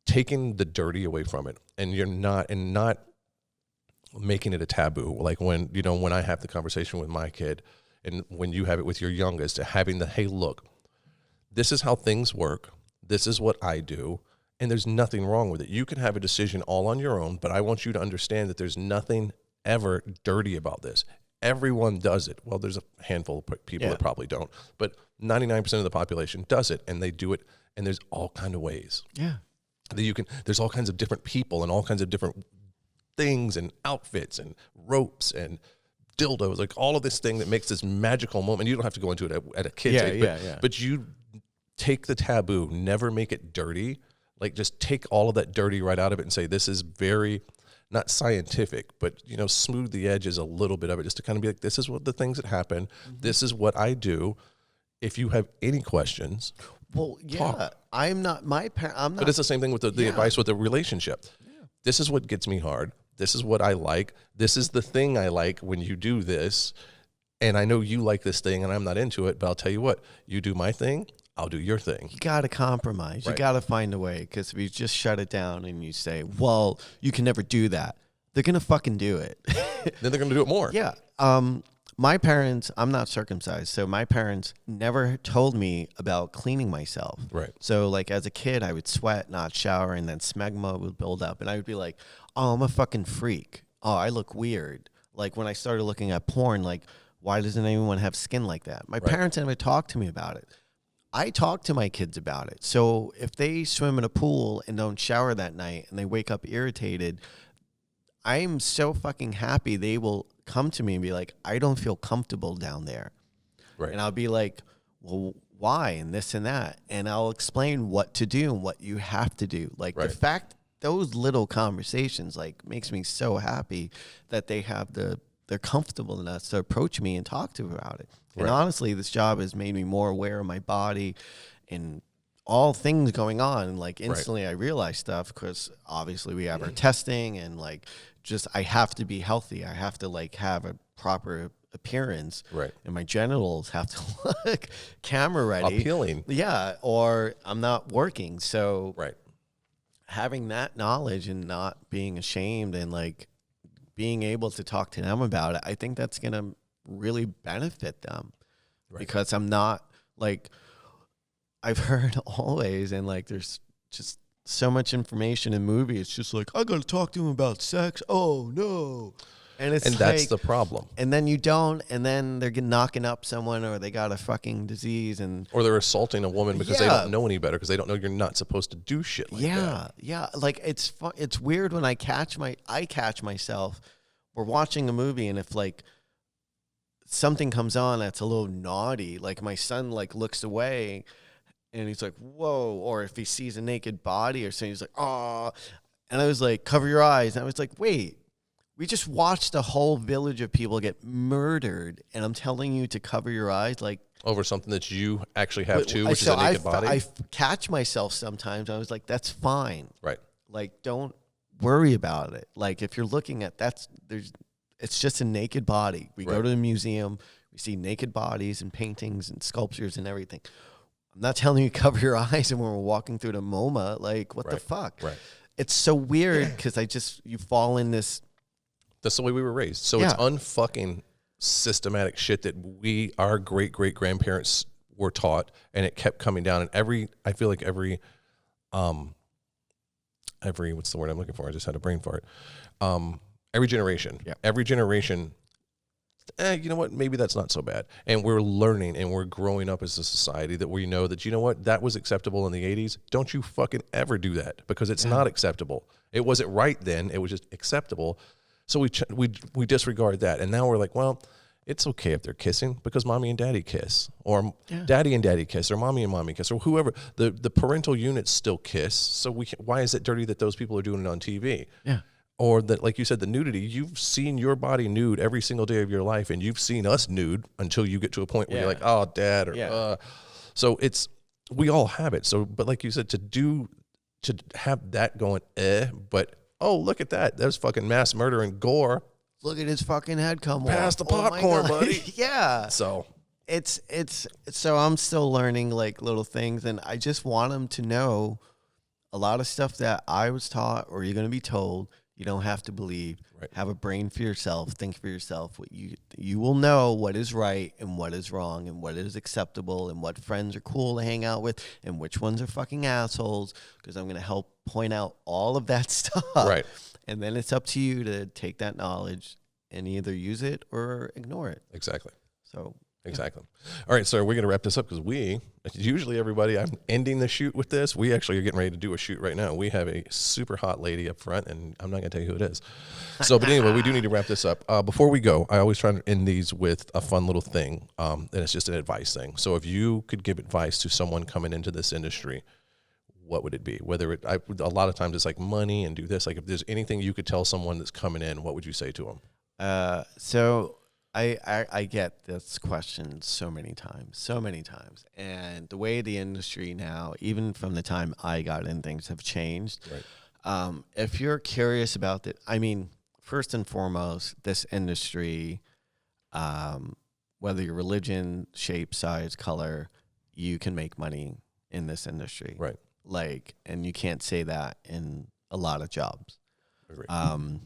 taking the dirty away from it, and not making it a taboo. Like when I have the conversation with my kid, and when you have it with your youngest, having the, hey, look, this is how things work. This is what I do. And there's nothing wrong with it. You can have a decision all on your own, but I want you to understand that there's nothing ever dirty about this. Everyone does it. Well, there's a handful of people that probably don't, but 99% of the population does it, and they do it, and there's all kind of ways. Yeah. That there's all kinds of different people and all kinds of different things and outfits and ropes and dildos, like all of this thing that makes this magical moment. You don't have to go into it at a kid's age, but you take the taboo, never make it dirty. Like, just take all of that dirty right out of it and say, this is very, not scientific, but, smooth the edges a little bit of it, just to kind of be like, this is what the things that happen. Mm-hmm. This is what I do. If you have any questions, talk. I'm not. But it's the same thing with the advice with the relationship. Yeah. This is what gets me hard. This is what I like. This is the thing I like when you do this. And I know you like this thing and I'm not into it, but I'll tell you what, you do my thing, I'll do your thing. You got to compromise. You got to find a way, because if you just shut it down and you say, well, you can never do that, they're going to fucking do it. Then they're going to do it more. Yeah. My parents, I'm not circumcised, so my parents never told me about cleaning myself. Right. So, like, as a kid, I would sweat, not shower, and then smegma would build up. And I would be like, oh, I'm a fucking freak. Oh, I look weird. Like, when I started looking at porn, like, why doesn't anyone have skin like that? My parents never talked to me about it. I talk to my kids about it. So if they swim in a pool and don't shower that night and they wake up irritated, I'm so fucking happy they will come to me and be like, I don't feel comfortable down there. Right. And I'll be like, well, why? And this and that. And I'll explain what to do and what you have to do. Like, the fact, those little conversations, like, makes me so happy that they have they're comfortable enough to approach me and talk to me about it. And honestly, this job has made me more aware of my body and all things going on. And, like, instantly I realize stuff, because obviously we have our testing, and, like, just I have to be healthy. I have to, like, have a proper appearance. Right. And my genitals have to look camera ready. Appealing. Yeah. Or I'm not working. So having that knowledge and not being ashamed and, like, being able to talk to them about it, I think that's going to really benefit them. Because I'm not, like, I've heard always, and, like, there's just so much information in movies. It's just like, I got to talk to him about sex. Oh, no. And it's that's the problem. And then you don't, and then they're knocking up someone, or they got a fucking disease, or they're assaulting a woman because they don't know any better, because they don't know you're not supposed to do shit like that. Yeah. Like, it's fun. It's weird when I catch myself. We're watching a movie, and if, like, something comes on that's a little naughty, like, my son, like, looks away, and he's like, whoa, or if he sees a naked body or something, he's like, oh, and I was like, cover your eyes, and I was like, wait. We just watched a whole village of people get murdered, and I'm telling you to cover your eyes, like, over something that you actually have too, which is a naked body. I catch myself sometimes. I was like, that's fine. Right. Like, don't worry about it. Like, if you're looking at it's just a naked body. We go to the museum, we see naked bodies and paintings and sculptures and everything. I'm not telling you cover your eyes and when we're walking through the MoMA, like what the fuck? Right. It's so weird because you fall in this. That's the way we were raised. So it's unfucking systematic shit that our great grandparents were taught, and it kept coming down. And I feel like every what's the word I'm looking for? I just had a brain fart. Every generation, you know what? Maybe that's not so bad. And we're learning and we're growing up as a society that we know that, you know what? That was acceptable in the 80s. Don't you fucking ever do that, because it's not acceptable. It wasn't right then. It was just acceptable. So we disregard that. And now we're like, well, it's okay if they're kissing because mommy and daddy kiss, or daddy and daddy kiss, or mommy and mommy kiss, or whoever. The parental units still kiss. So why is it dirty that those people are doing it on TV? Yeah. Or that, like you said, the nudity, you've seen your body nude every single day of your life, and you've seen us nude until you get to a point where you're like, oh, dad, or so we all have it. So, but like you said, to have that going, but oh, look at that. There's fucking mass murder and gore. Look at his fucking head come Pass the popcorn, buddy. Yeah. So so I'm still learning like little things, and I just want them to know a lot of stuff that I was taught or you're going to be told. You don't have to believe. Right. Have a brain for yourself. Think for yourself. What you will know what is right and what is wrong and what is acceptable and what friends are cool to hang out with and which ones are fucking assholes, because I'm going to help point out all of that stuff. Right. And then it's up to you to take that knowledge and either use it or ignore it. Exactly. So exactly. All right, so we're going to wrap this up because usually everybody, I'm ending the shoot with this. We actually are getting ready to do a shoot right now. We have a super hot lady up front, and I'm not going to tell you who it is. So, but anyway, we do need to wrap this up. Before we go, I always try to end these with a fun little thing, and it's just an advice thing. So if you could give advice to someone coming into this industry, what would it be? A lot of times it's like money and do this. Like if there's anything you could tell someone that's coming in, what would you say to them? So I get this question so many times. And the way the industry now, even from the time I got in, things have changed. Right. If you're curious about it, I mean, first and foremost, this industry, whether your religion, shape, size, color, you can make money in this industry. Right. Like, and you can't say that in a lot of jobs. Agreed.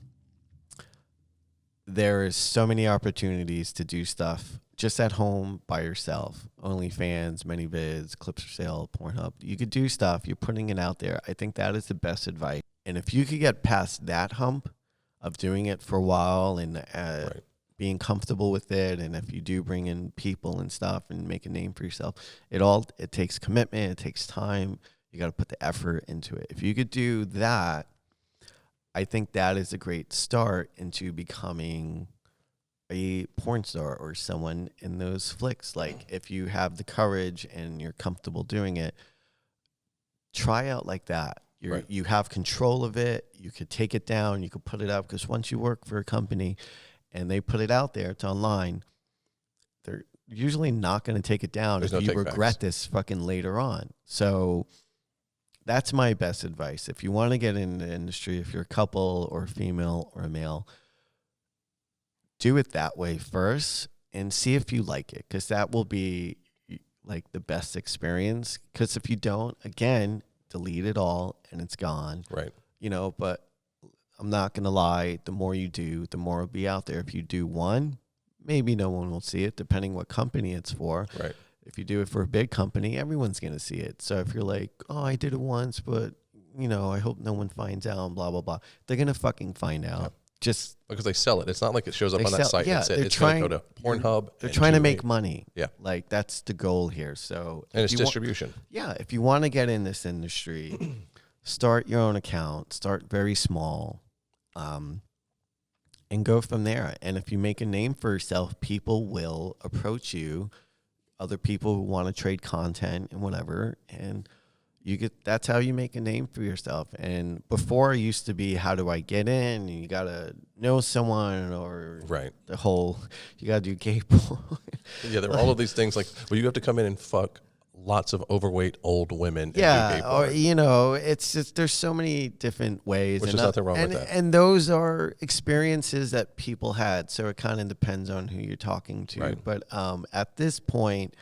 There is so many opportunities to do stuff just at home by yourself. OnlyFans, ManyVids, Clips for Sale, Pornhub. You could do stuff. You're putting it out there. I think that is the best advice. And if you could get past that hump of doing it for a while and right. being comfortable with it, and if you do bring in people and stuff and make a name for yourself, it takes commitment. It takes time. You got to put the effort into it. If you could do that, I think that is a great start into becoming a porn star or someone in those flicks. Like if you have the courage and you're comfortable doing it, try out like that. You have control of it. You could take it down. You could put it up, because once you work for a company and they put it out there, it's online, they're usually not going to take it down if you regret this fucking later on. So that's my best advice. If you want to get in the industry, if you're a couple or a female or a male, do it that way first and see if you like it, because that will be like the best experience. Because if you don't, again, delete it all and it's gone. Right. You know, but I'm not going to lie. The more you do, the more it'll be out there. If you do one, maybe no one will see it, depending what company it's for. Right. If you do it for a big company, everyone's going to see it. So if you're like, oh, I did it once, but, you know, I hope no one finds out and blah, blah, blah. They're going to fucking find out. Yeah. Just because they sell it. It's not like it shows up on that site. Yeah, it's going to go to Pornhub. They're trying to make money. Yeah. Like that's the goal here. So and it's distribution. If you want to get in this industry, start your own account, start very small, and go from there. And if you make a name for yourself, people will approach you. Other people who want to trade content and whatever, and that's how you make a name for yourself. And before it used to be, how do I get in? And you gotta know someone, or the whole, you gotta do gay porn. Yeah, there were all of these things like, well, you have to come in and fuck lots of overweight old women. Yeah, or you know, it's just there's so many different ways. Which is nothing wrong with that. And those are experiences that people had, so it kind of depends on who you're talking to. Right. But at this point,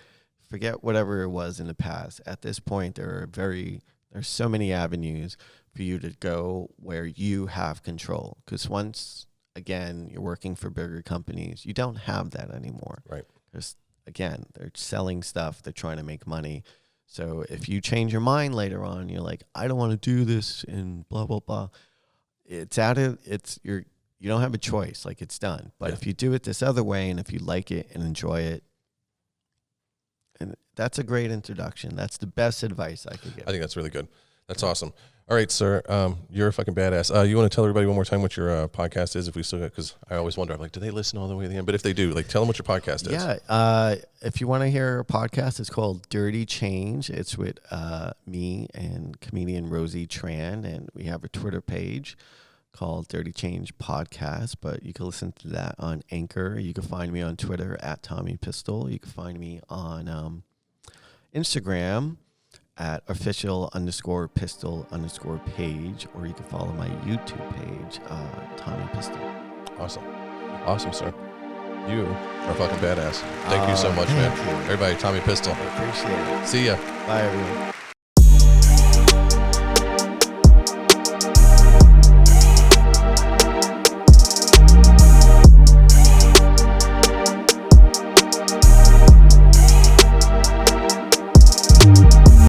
Forget whatever it was in the past. At this point, there's so many avenues for you to go where you have control. Because once again you're working for bigger companies, you don't have that anymore. Right. Because again, they're selling stuff. They're trying to make money. So if you change your mind later on, you're like, I don't want to do this and blah, blah, blah. You don't have a choice. Like, it's done. But if you do it this other way, and if you like it and enjoy it, and that's a great introduction. That's the best advice I could give. I think that's really good. That's awesome. All right, sir. You're a fucking badass. You want to tell everybody one more time what your podcast is, if we still got, because I always wonder, I'm like, do they listen all the way to the end? But if they do, like, tell them what your podcast is. Yeah. If you want to hear a podcast, it's called Dirty Change. It's with me and comedian Rosie Tran, and we have a Twitter page called Dirty Change Podcast, but you can listen to that on Anchor. You can find me on Twitter at Tommy Pistol. You can find me on Instagram at official_pistol_page, or you can follow my YouTube page, Tommy Pistol. Awesome, sir. You are fucking badass. Thank you so much, man. You. Everybody, Tommy Pistol. I appreciate it. See ya. Bye, everyone.